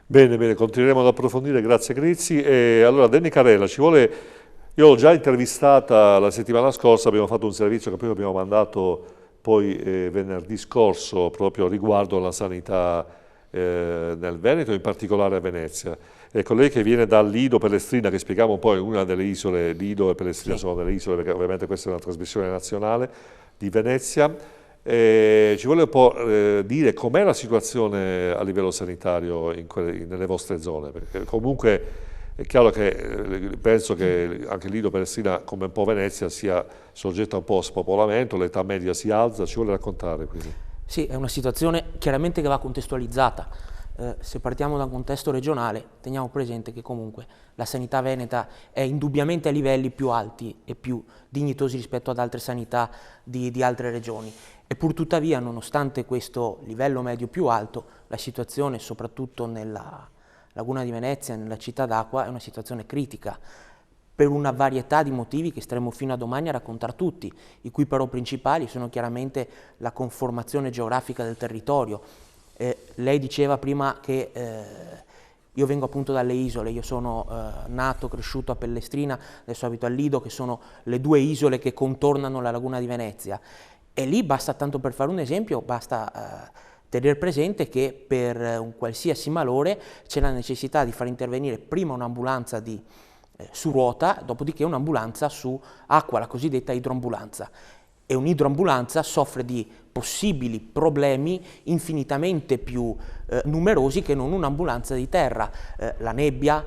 Bene, continueremo ad approfondire, grazie Grizzi. E allora Danny Carella, io l'ho già intervistata la settimana scorsa, abbiamo fatto un servizio che poi abbiamo mandato poi venerdì scorso proprio riguardo alla sanità nel Veneto, in particolare a Venezia. Ecco, lei che viene da Lido Pellestrina, che spieghiamo poi una delle isole, Lido e Pellestrina sono delle isole, perché ovviamente questa è una trasmissione nazionale di Venezia, ci vuole un po' dire com'è la situazione a livello sanitario nelle vostre zone, perché comunque è chiaro che penso che anche Lido Pellestrina, come un po' Venezia, sia soggetta a un po' a spopolamento, l'età media si alza, ci vuole raccontare quindi? Sì, è una situazione chiaramente che va contestualizzata. Se partiamo da un contesto regionale, teniamo presente che comunque la sanità veneta è indubbiamente a livelli più alti e più dignitosi rispetto ad altre sanità di altre regioni. E pur tuttavia, nonostante questo livello medio più alto, la situazione, soprattutto nella Laguna di Venezia, nella città d'acqua, è una situazione critica, per una varietà di motivi che staremo fino a domani a raccontare tutti, i cui però principali sono chiaramente la conformazione geografica del territorio. Lei diceva prima che io vengo appunto dalle isole, io sono nato, cresciuto a Pellestrina, adesso abito a Lido, che sono le due isole che contornano la Laguna di Venezia, e lì basta, tanto per fare un esempio, basta Tenere presente che per un qualsiasi malore c'è la necessità di far intervenire prima un'ambulanza su ruota, dopodiché un'ambulanza su acqua, la cosiddetta idroambulanza. E un'idroambulanza soffre di possibili problemi infinitamente più numerosi che non un'ambulanza di terra. La nebbia,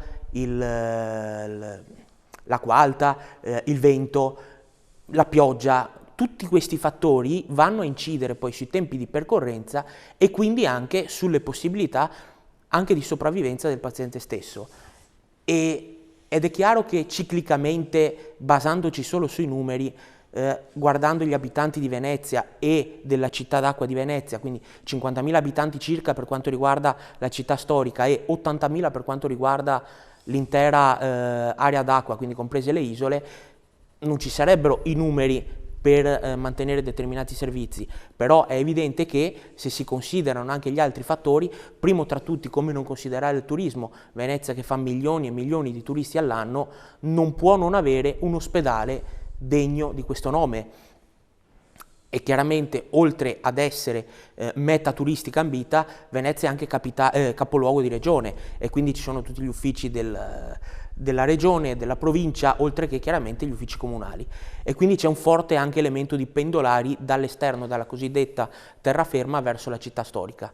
l'acqua alta, il vento, la pioggia, tutti questi fattori vanno a incidere poi sui tempi di percorrenza e quindi anche sulle possibilità anche di sopravvivenza del paziente stesso. Ed è chiaro che ciclicamente, basandoci solo sui numeri, guardando gli abitanti di Venezia e della città d'acqua di Venezia, quindi 50.000 abitanti circa per quanto riguarda la città storica e 80.000 per quanto riguarda l'intera area d'acqua, quindi comprese le isole, non ci sarebbero i numeri per mantenere determinati servizi, però è evidente che se si considerano anche gli altri fattori, primo tra tutti come non considerare il turismo, Venezia che fa milioni e milioni di turisti all'anno non può non avere un ospedale degno di questo nome. E chiaramente oltre ad essere meta turistica ambita, Venezia è anche capoluogo di regione e quindi ci sono tutti gli uffici della regione, della provincia, oltre che chiaramente gli uffici comunali. E quindi c'è un forte anche elemento di pendolari dall'esterno, dalla cosiddetta terraferma verso la città storica.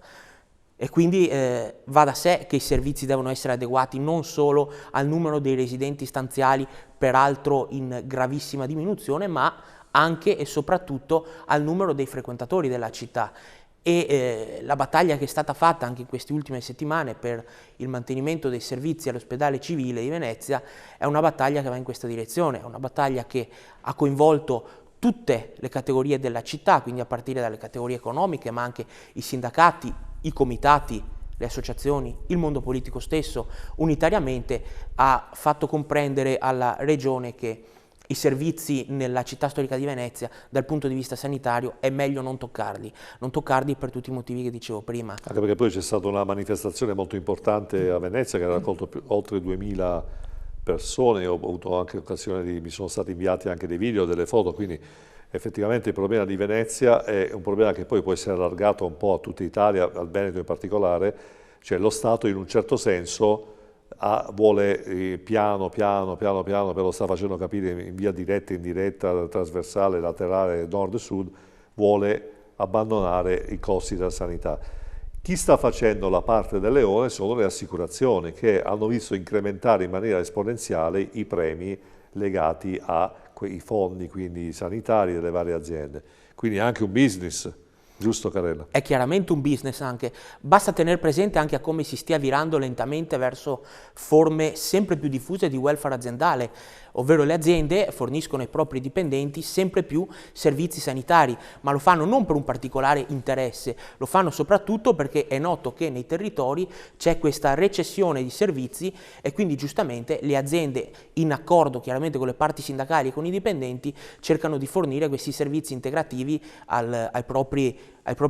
E quindi va da sé che i servizi devono essere adeguati non solo al numero dei residenti stanziali, peraltro in gravissima diminuzione, ma anche e soprattutto al numero dei frequentatori della città. E la battaglia che è stata fatta anche in queste ultime settimane per il mantenimento dei servizi all'ospedale civile di Venezia è una battaglia che va in questa direzione, è una battaglia che ha coinvolto tutte le categorie della città, quindi a partire dalle categorie economiche, ma anche i sindacati, i comitati, le associazioni, il mondo politico stesso, unitariamente ha fatto comprendere alla regione che i servizi nella città storica di Venezia dal punto di vista sanitario è meglio non toccarli per tutti i motivi che dicevo prima. Anche perché poi c'è stata una manifestazione molto importante a Venezia che ha raccolto oltre 2000 persone, ho avuto anche occasione mi sono stati inviati anche dei video, delle foto, quindi effettivamente il problema di Venezia è un problema che poi può essere allargato un po' a tutta Italia, al Veneto in particolare, cioè lo Stato in un certo senso vuole piano piano, però lo sta facendo capire in via diretta, indiretta, trasversale, laterale, nord e sud, vuole abbandonare i costi della sanità. Chi sta facendo la parte del leone sono le assicurazioni che hanno visto incrementare in maniera esponenziale i premi legati a quei fondi quindi sanitari delle varie aziende. Quindi è anche un business. Giusto Carella? È chiaramente un business anche, basta tenere presente anche a come si stia virando lentamente verso forme sempre più diffuse di welfare aziendale, ovvero le aziende forniscono ai propri dipendenti sempre più servizi sanitari, ma lo fanno non per un particolare interesse, lo fanno soprattutto perché è noto che nei territori c'è questa recessione di servizi e quindi giustamente le aziende, in accordo chiaramente con le parti sindacali e con i dipendenti, cercano di fornire questi servizi integrativi ai propri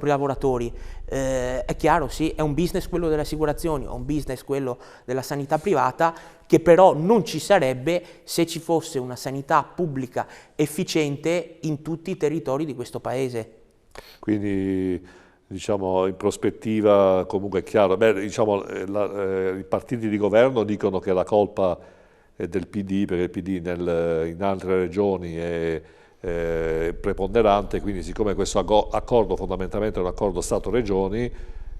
lavoratori. È chiaro, sì, è un business quello delle assicurazioni, è un business quello della sanità privata, che però non ci sarebbe se ci fosse una sanità pubblica efficiente in tutti i territori di questo paese. Quindi diciamo in prospettiva comunque è chiaro, diciamo, i partiti di governo dicono che la colpa è del PD, perché il PD in altre regioni è preponderante, quindi siccome questo accordo fondamentalmente è un accordo Stato-Regioni,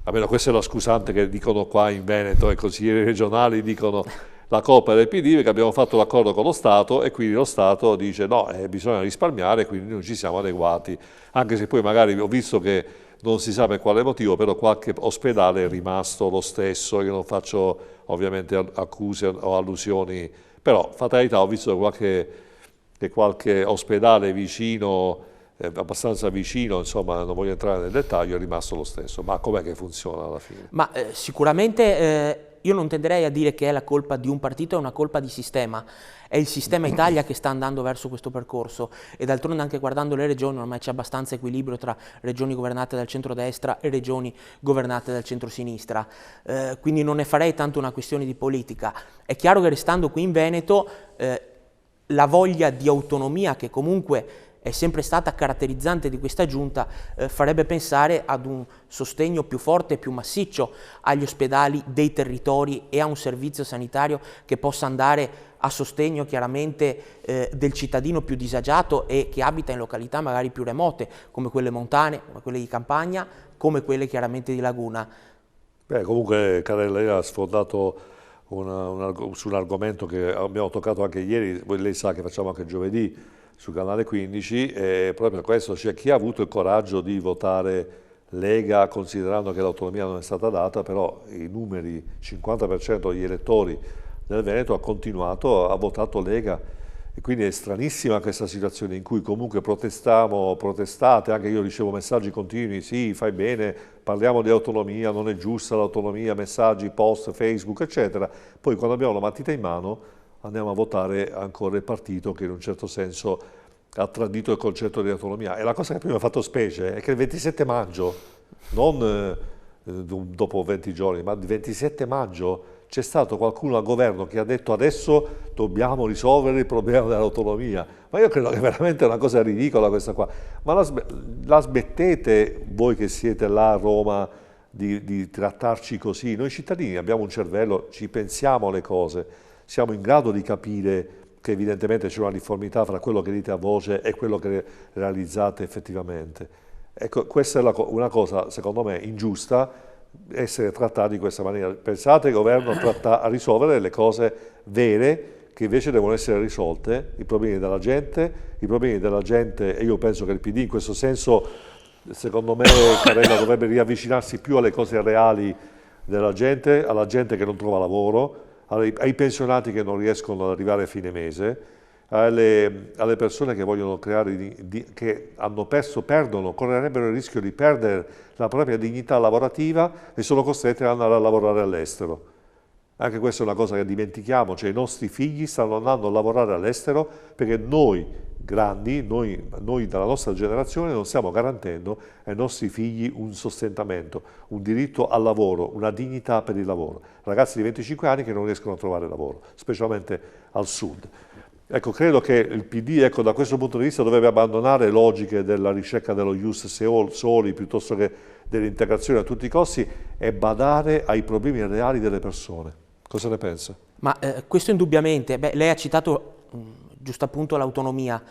almeno questa è la scusante che dicono qua in Veneto, i consiglieri regionali dicono la colpa è del PD perché abbiamo fatto l'accordo con lo Stato e quindi lo Stato dice no, bisogna risparmiare, quindi non ci siamo adeguati, anche se poi magari ho visto che non si sa per quale motivo, però qualche ospedale è rimasto lo stesso, io non faccio ovviamente accuse o allusioni, però fatalità ho visto che qualche ospedale vicino, abbastanza vicino, insomma non voglio entrare nel dettaglio, è rimasto lo stesso. Ma com'è che funziona alla fine? Ma sicuramente io non tenderei a dire che è la colpa di un partito, è una colpa di sistema. È il sistema Italia che sta andando verso questo percorso e d'altronde anche guardando le regioni ormai c'è abbastanza equilibrio tra regioni governate dal centrodestra e regioni governate dal centrosinistra. Quindi non ne farei tanto una questione di politica. È chiaro che restando qui in Veneto la voglia di autonomia che comunque è sempre stata caratterizzante di questa giunta, farebbe pensare ad un sostegno più forte e più massiccio agli ospedali dei territori e a un servizio sanitario che possa andare a sostegno chiaramente del cittadino più disagiato e che abita in località magari più remote, come quelle montane, come quelle di campagna, come quelle chiaramente di laguna. Beh, comunque Carella, lei ha sfondato su un argomento che abbiamo toccato anche ieri, lei sa che facciamo anche giovedì su Canale 15, e proprio questo, c'è chi ha avuto il coraggio di votare Lega considerando che l'autonomia non è stata data, però i numeri, 50% degli elettori del Veneto ha votato Lega, e quindi è stranissima questa situazione in cui comunque protestate, anche io ricevo messaggi continui, sì, fai bene, parliamo di autonomia, non è giusta l'autonomia, messaggi, post, Facebook, eccetera, poi quando abbiamo la matita in mano andiamo a votare ancora il partito che in un certo senso ha tradito il concetto di autonomia. E la cosa che prima mi ha fatto specie è che il 27 maggio, non dopo 20 giorni, ma il 27 maggio c'è stato qualcuno al governo che ha detto adesso dobbiamo risolvere il problema dell'autonomia. Ma io credo che veramente è una cosa ridicola questa qua. Ma la smettete voi che siete là a Roma di trattarci così? Noi cittadini abbiamo un cervello, ci pensiamo alle cose, siamo in grado di capire che evidentemente c'è una difformità fra quello che dite a voce e quello che realizzate effettivamente. Ecco, questa è una cosa, secondo me, ingiusta, essere trattati in questa maniera. Pensate, il governo a risolvere le cose vere che invece devono essere risolte, i problemi della gente, e io penso che il PD in questo senso, secondo me, Carella dovrebbe riavvicinarsi più alle cose reali della gente, alla gente che non trova lavoro, ai pensionati che non riescono ad arrivare a fine mese, alle persone che vogliono creare, che hanno perdono, correrebbero il rischio di perdere la propria dignità lavorativa e sono costrette ad andare a lavorare all'estero. Anche questa è una cosa che dimentichiamo, cioè i nostri figli stanno andando a lavorare all'estero perché noi grandi, noi della nostra generazione non stiamo garantendo ai nostri figli un sostentamento, un diritto al lavoro, una dignità per il lavoro. Ragazzi di 25 anni che non riescono a trovare lavoro, specialmente al sud. Ecco, credo che il PD, da questo punto di vista, dovrebbe abbandonare logiche della ricerca dello ius soli piuttosto che dell'integrazione a tutti i costi e badare ai problemi reali delle persone. Cosa ne pensa? Ma questo indubbiamente, lei ha citato giusto appunto l'autonomia.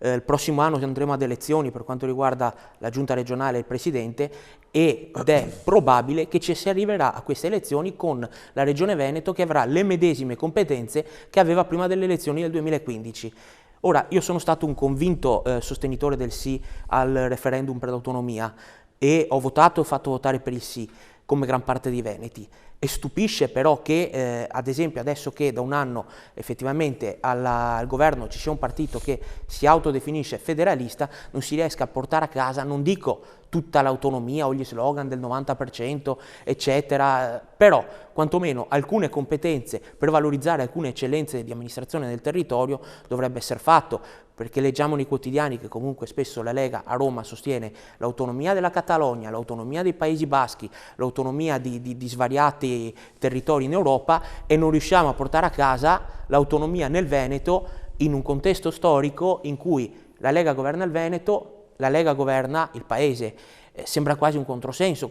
Il prossimo anno andremo ad elezioni per quanto riguarda la giunta regionale e il presidente ed è probabile che ci si arriverà a queste elezioni con la regione Veneto che avrà le medesime competenze che aveva prima delle elezioni del 2015. Ora, io sono stato un convinto sostenitore del sì al referendum per l'autonomia e ho votato e fatto votare per il sì, come gran parte dei veneti. E stupisce però che, ad esempio, adesso che da un anno effettivamente al governo ci sia un partito che si autodefinisce federalista, non si riesca a portare a casa, non dico tutta l'autonomia o gli slogan del 90%, eccetera, però quantomeno alcune competenze per valorizzare alcune eccellenze di amministrazione del territorio dovrebbe essere fatto, perché leggiamo nei quotidiani che comunque spesso la Lega a Roma sostiene l'autonomia della Catalogna, l'autonomia dei Paesi Baschi, l'autonomia di svariati territori in Europa e non riusciamo a portare a casa l'autonomia nel Veneto in un contesto storico in cui la Lega governa il Veneto, la Lega governa il Paese. Sembra quasi un controsenso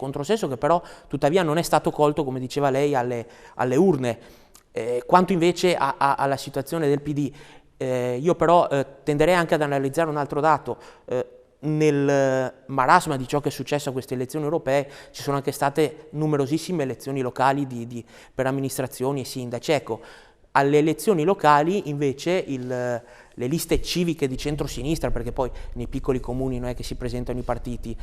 che però tuttavia non è stato colto, come diceva lei, alle urne. Quanto invece alla situazione del PD, io però tenderei anche ad analizzare un altro dato. Nel marasma di ciò che è successo a queste elezioni europee ci sono anche state numerosissime elezioni locali per amministrazioni e sindaci. Ecco, alle elezioni locali invece le liste civiche di centrosinistra, perché poi nei piccoli comuni non è che si presentano i partiti,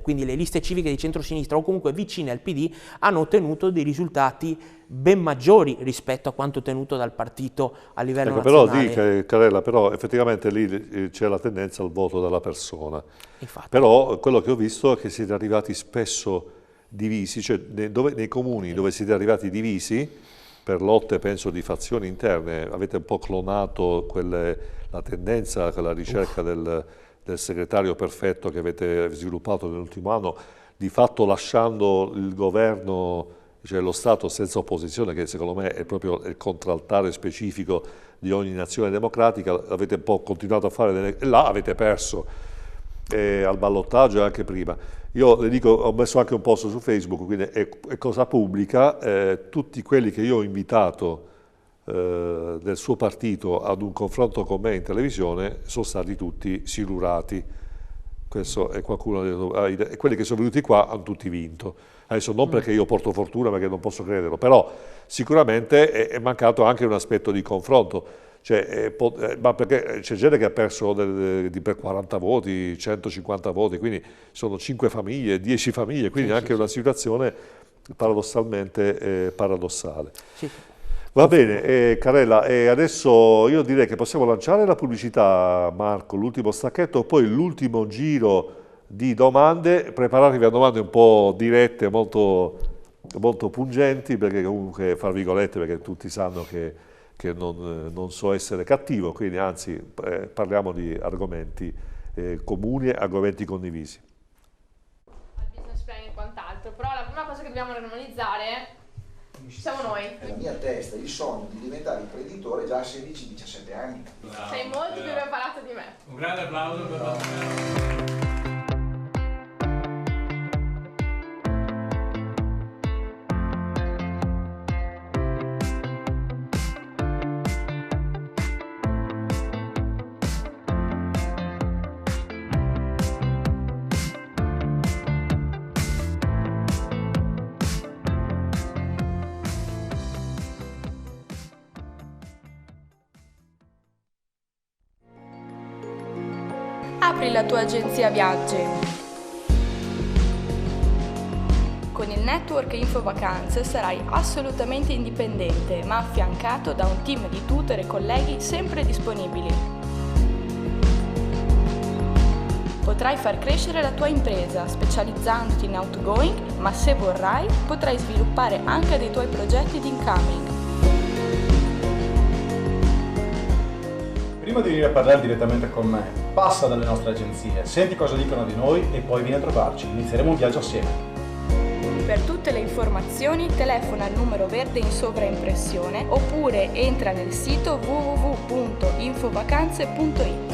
quindi le liste civiche di centrosinistra o comunque vicine al PD hanno ottenuto dei risultati ben maggiori rispetto a quanto ottenuto dal partito a livello nazionale. Però Carella, però effettivamente lì c'è la tendenza al voto della persona. Infatti. Però quello che ho visto è che siete arrivati spesso divisi, cioè nei comuni dove siete arrivati divisi, per lotte penso di fazioni interne, avete un po' clonato la tendenza, quella ricerca del segretario perfetto che avete sviluppato nell'ultimo anno, di fatto lasciando il governo cioè lo Stato senza opposizione, che secondo me è proprio il contraltare specifico di ogni nazione democratica. Avete un po' continuato a fare, là avete perso al ballottaggio e anche prima. Io le dico, ho messo anche un post su Facebook, quindi è cosa pubblica, tutti quelli che io ho invitato del suo partito ad un confronto con me in televisione sono stati tutti silurati. Questo è qualcuno, e quelli che sono venuti qua hanno tutti vinto. Adesso non perché io porto fortuna, perché non posso crederlo, però sicuramente è mancato anche un aspetto di confronto. Cioè, ma perché c'è gente che ha perso per 40 voti, 150 voti, quindi sono 5 famiglie, 10 famiglie, quindi anche una situazione paradossalmente paradossale. Sì. Va bene, Carella, adesso io direi che possiamo lanciare la pubblicità, Marco, l'ultimo stacchetto, poi l'ultimo giro di domande. Preparatevi a domande un po' dirette, molto pungenti, perché comunque, fra virgolette, perché tutti sanno che non so essere cattivo, quindi anzi parliamo di argomenti comuni, argomenti condivisi. Al business plan e quant'altro, però la prima cosa che dobbiamo normalizzare siamo noi. Nella mia testa il sogno di diventare imprenditore già a 16-17 anni. Sei molto più preparato di me. Un grande applauso per Matteo. Apri la tua agenzia viaggi. Con il network Info Vacanze sarai assolutamente indipendente, ma affiancato da un team di tutor e colleghi sempre disponibili. Potrai far crescere la tua impresa specializzandoti in outgoing, ma se vorrai potrai sviluppare anche dei tuoi progetti di incoming. Prima di venire a parlare direttamente con me, passa dalle nostre agenzie, senti cosa dicono di noi e poi vieni a trovarci. Inizieremo un viaggio assieme. Per tutte le informazioni telefona al numero verde in sovraimpressione oppure entra nel sito www.infovacanze.it.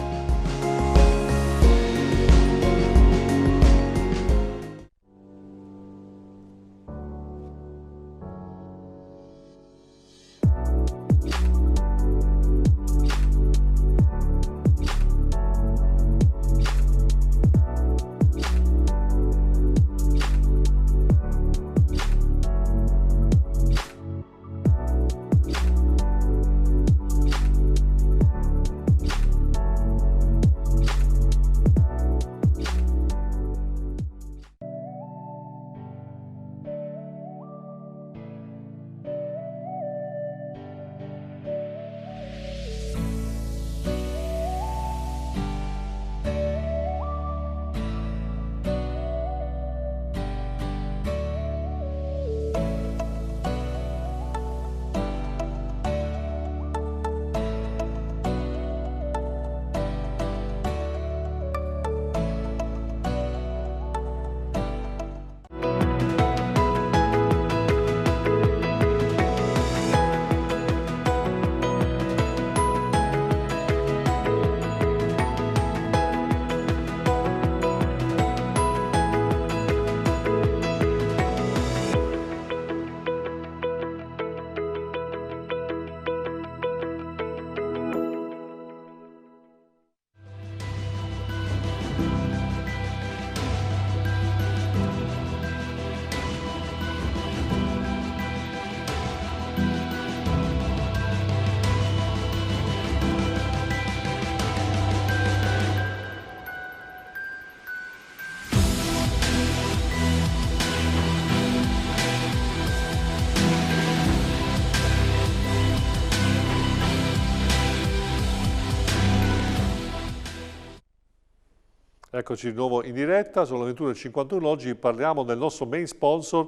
Eccoci di nuovo in diretta, sono le 21:51, oggi parliamo del nostro main sponsor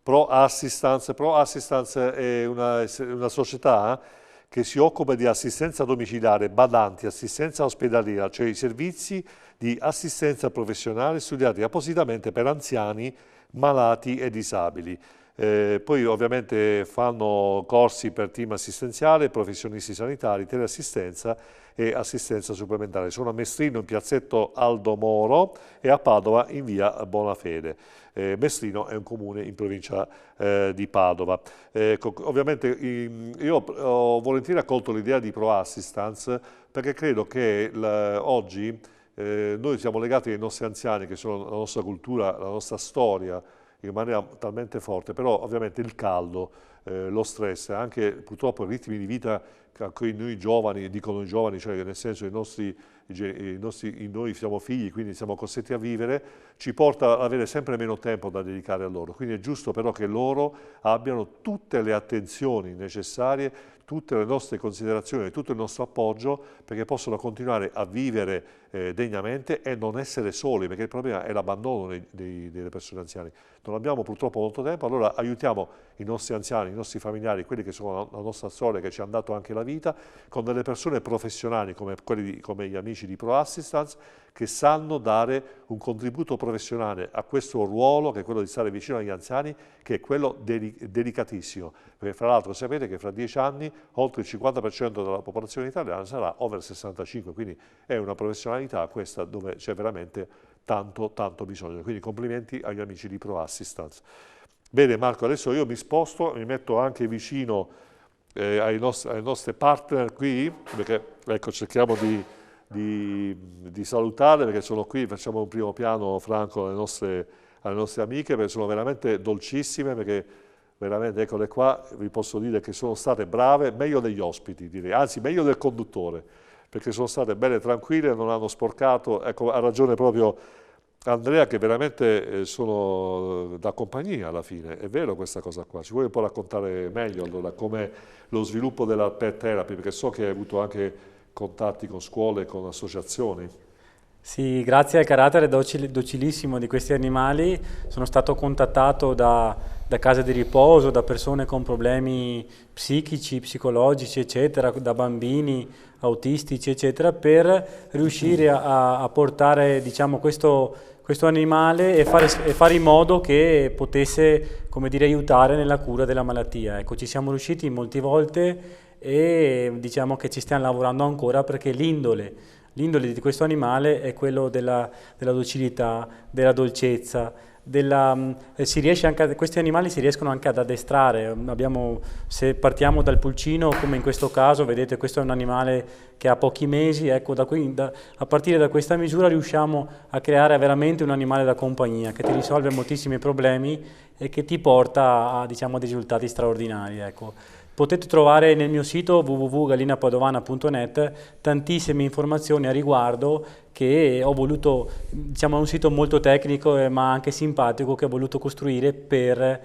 Pro Assistance. Pro Assistance è una società che si occupa di assistenza domiciliare, badanti, assistenza ospedaliera, cioè i servizi di assistenza professionale studiati appositamente per anziani, malati e disabili. Poi ovviamente fanno corsi per team assistenziale, professionisti sanitari, teleassistenza e assistenza supplementare. Sono a Mestrino in piazzetto Aldo Moro e a Padova in via Bonafede. Mestrino è un comune in provincia di Padova. Ovviamente io ho volentieri accolto l'idea di Pro Assistance perché credo che oggi noi siamo legati ai nostri anziani, che sono la nostra cultura, la nostra storia, in maniera talmente forte, però ovviamente il caldo, lo stress, anche purtroppo i ritmi di vita a cui noi giovani, dicono i giovani, cioè nel senso noi siamo figli, quindi siamo costretti a vivere, ci porta ad avere sempre meno tempo da dedicare a loro. Quindi è giusto però che loro abbiano tutte le attenzioni necessarie, tutte le nostre considerazioni, tutto il nostro appoggio perché possono continuare a vivere degnamente e non essere soli, perché il problema è l'abbandono delle persone anziane. Non abbiamo purtroppo molto tempo, allora aiutiamo i nostri anziani, i nostri familiari, quelli che sono la nostra storia, che ci hanno dato anche la vita, con delle persone professionali come gli amici di Pro Assistance, che sanno dare un contributo professionale a questo ruolo, che è quello di stare vicino agli anziani, che è quello delicatissimo. Perché fra l'altro sapete che fra 10 anni oltre il 50% della popolazione italiana sarà over 65, quindi è una professionalità questa dove c'è veramente tanto bisogno. Quindi complimenti agli amici di Pro Assistance. Bene Marco, adesso io mi sposto, mi metto anche vicino ai nostri partner qui, perché ecco, cerchiamo di salutare, perché sono qui, facciamo un primo piano franco alle nostre amiche, perché sono veramente dolcissime, perché veramente, eccole qua, vi posso dire che sono state brave, meglio degli ospiti, direi, anzi meglio del conduttore, perché sono state belle tranquille, non hanno sporcato, ecco, ha ragione proprio Andrea che veramente sono da compagnia alla fine, è vero questa cosa qua, ci vuoi un po' raccontare meglio allora come lo sviluppo della pet therapy, perché so che hai avuto anche contatti con scuole, con associazioni. Sì, grazie al carattere docilissimo di questi animali sono stato contattato da case di riposo, da persone con problemi psichici, psicologici, eccetera, da bambini autistici, eccetera, per riuscire a portare, diciamo, questo animale e fare in modo che potesse, come dire, aiutare nella cura della malattia. Ecco, ci siamo riusciti molte volte e diciamo che ci stiamo lavorando ancora perché l'indole di questo animale è quello della docilità, della dolcezza, questi animali si riescono anche ad addestrare. Se partiamo dal pulcino, come in questo caso, vedete questo è un animale che ha pochi mesi, ecco, a partire da questa misura riusciamo a creare veramente un animale da compagnia che ti risolve moltissimi problemi e che ti porta a, diciamo, dei risultati straordinari. Ecco. Potete trovare nel mio sito www.gallinapadovana.net tantissime informazioni a riguardo che ho voluto, diciamo, è un sito molto tecnico ma anche simpatico che ho voluto costruire per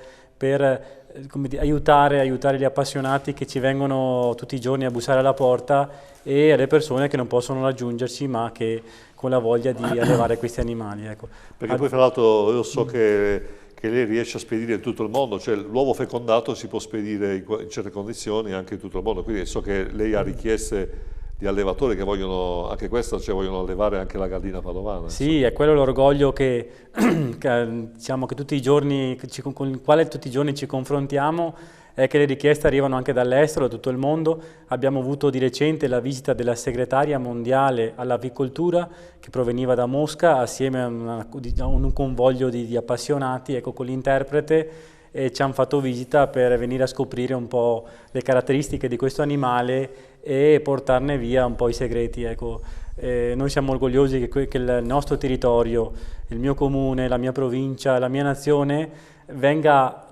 come dire, aiutare gli appassionati che ci vengono tutti i giorni a bussare alla porta e alle persone che non possono raggiungerci ma che con la voglia di allevare questi animali. Ecco. Perché poi fra l'altro io so che lei riesce a spedire in tutto il mondo, cioè l'uovo fecondato si può spedire in certe condizioni anche in tutto il mondo, quindi so che lei ha richieste di allevatori che vogliono, anche questo, cioè vogliono allevare anche la gallina padovana. Sì, insomma. è quello l'orgoglio che, diciamo, che tutti i giorni, con il quale tutti i giorni ci confrontiamo, è che le richieste arrivano anche dall'estero, da tutto il mondo. Abbiamo avuto di recente la visita della segretaria mondiale all'avicoltura che proveniva da Mosca assieme a un convoglio di appassionati, ecco, con l'interprete, e ci hanno fatto visita per venire a scoprire un po' le caratteristiche di questo animale e portarne via un po' i segreti. Ecco. Noi siamo orgogliosi che il nostro territorio, il mio comune, la mia provincia, la mia nazione venga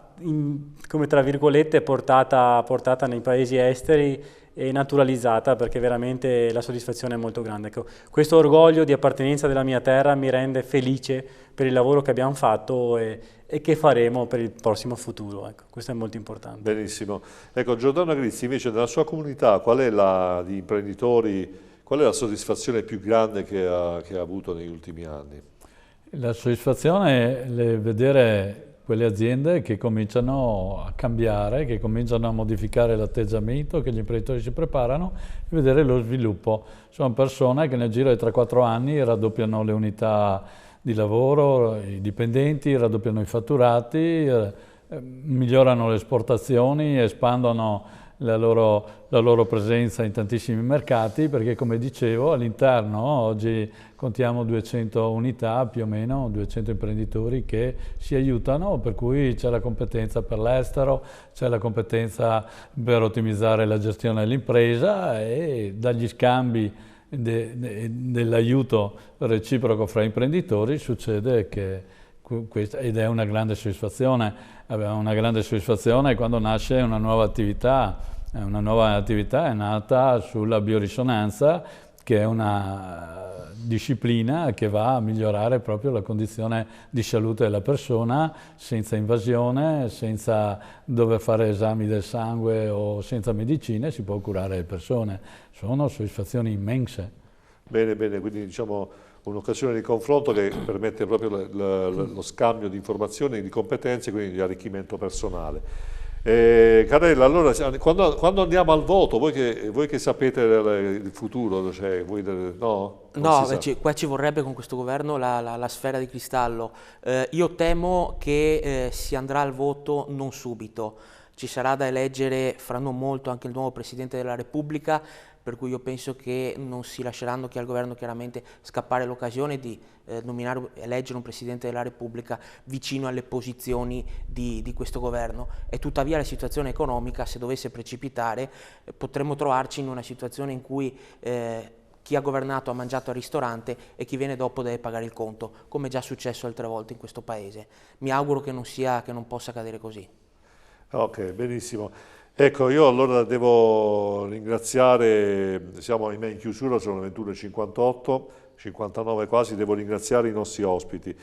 come tra virgolette portata nei paesi esteri e naturalizzata, perché veramente la soddisfazione è molto grande. Ecco, questo orgoglio di appartenenza della mia terra mi rende felice per il lavoro che abbiamo fatto e che faremo per il prossimo futuro. Ecco, questo è molto importante. Benissimo. Ecco, Giordano Grizzi, invece nella sua comunità, di imprenditori, qual è la soddisfazione più grande che ha avuto negli ultimi anni? La soddisfazione è vedere quelle aziende che cominciano a cambiare, che cominciano a modificare l'atteggiamento, che gli imprenditori si preparano, e vedere lo sviluppo. Sono persone che nel giro di 3-4 anni raddoppiano le unità di lavoro, i dipendenti, raddoppiano i fatturati, migliorano le esportazioni, espandono la loro presenza in tantissimi mercati, perché come dicevo all'interno oggi contiamo 200 unità, più o meno 200 imprenditori che si aiutano, per cui c'è la competenza per l'estero, c'è la competenza per ottimizzare la gestione dell'impresa, e dagli scambi dell'aiuto reciproco fra imprenditori succede che ed è una grande soddisfazione. Una grande soddisfazione quando nasce una nuova attività. Una nuova attività è nata sulla biorisonanza, che è una disciplina che va a migliorare proprio la condizione di salute della persona, senza invasione, senza dover fare esami del sangue o senza medicine, si può curare le persone. Sono soddisfazioni immense. Bene, bene, quindi diciamo un'occasione di confronto che permette proprio lo scambio di informazioni e di competenze, quindi di arricchimento personale. Carella, allora quando andiamo al voto, voi che sapete il futuro, cioè, no? No, qua ci vorrebbe con questo governo la sfera di cristallo. Io temo che si andrà al voto non subito. Ci sarà da eleggere fra non molto anche il nuovo Presidente della Repubblica, per cui io penso che non si lasceranno che al governo chiaramente scappare l'occasione di eleggere un Presidente della Repubblica vicino alle posizioni di questo governo. E tuttavia la situazione economica, se dovesse precipitare, potremmo trovarci in una situazione in cui chi ha governato ha mangiato al ristorante e chi viene dopo deve pagare il conto, come è già successo altre volte in questo Paese. Mi auguro che non possa accadere così. Ok, benissimo. Ecco, io allora devo ringraziare, siamo ahimè in chiusura, sono le 21:58, 59 quasi, devo ringraziare i nostri ospiti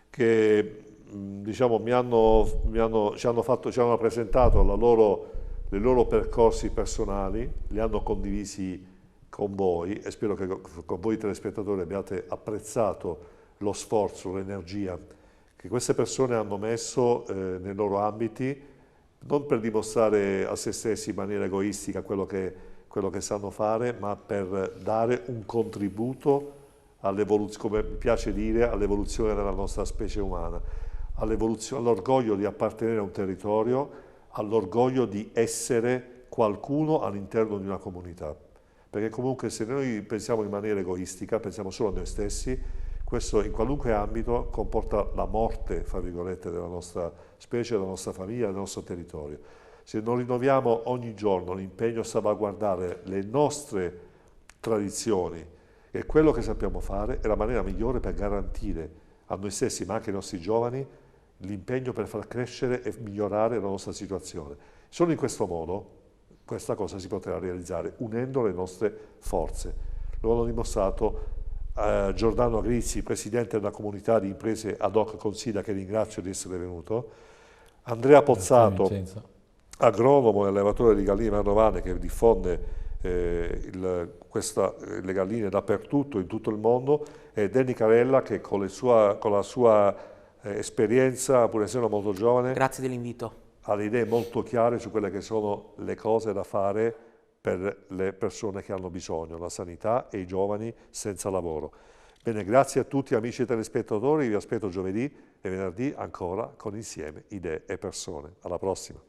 che diciamo, ci hanno presentato i loro percorsi personali, li hanno condivisi con voi e spero che con voi telespettatori abbiate apprezzato lo sforzo, l'energia che queste persone hanno messo nei loro ambiti, non per dimostrare a se stessi in maniera egoistica quello che sanno fare, ma per dare un contributo all'evoluzione, come mi piace dire, all'evoluzione della nostra specie umana, all'orgoglio di appartenere a un territorio, all'orgoglio di essere qualcuno all'interno di una comunità. Perché comunque se noi pensiamo in maniera egoistica, pensiamo solo a noi stessi, questo in qualunque ambito comporta la morte, fra virgolette, della nostra specie, della nostra famiglia, del nostro territorio. Se non rinnoviamo ogni giorno l'impegno a salvaguardare le nostre tradizioni e quello che sappiamo fare, è la maniera migliore per garantire a noi stessi, ma anche ai nostri giovani, l'impegno per far crescere e migliorare la nostra situazione. Solo in questo modo questa cosa si potrà realizzare, unendo le nostre forze. Lo hanno dimostrato Giordano Agrizzi, presidente della comunità di imprese ad hoc Consilia, che ringrazio di essere venuto, Andrea Pozzato, agronomo e allevatore di galline mannovane che diffonde le galline dappertutto, in tutto il mondo, e Danny Carella che con la sua esperienza, pur essendo molto giovane, grazie dell'invito, ha le idee molto chiare su quelle che sono le cose da fare per le persone che hanno bisogno, la sanità e i giovani senza lavoro. Bene, grazie a tutti amici telespettatori, vi aspetto giovedì e venerdì ancora con Insieme Idee e Persone. Alla prossima.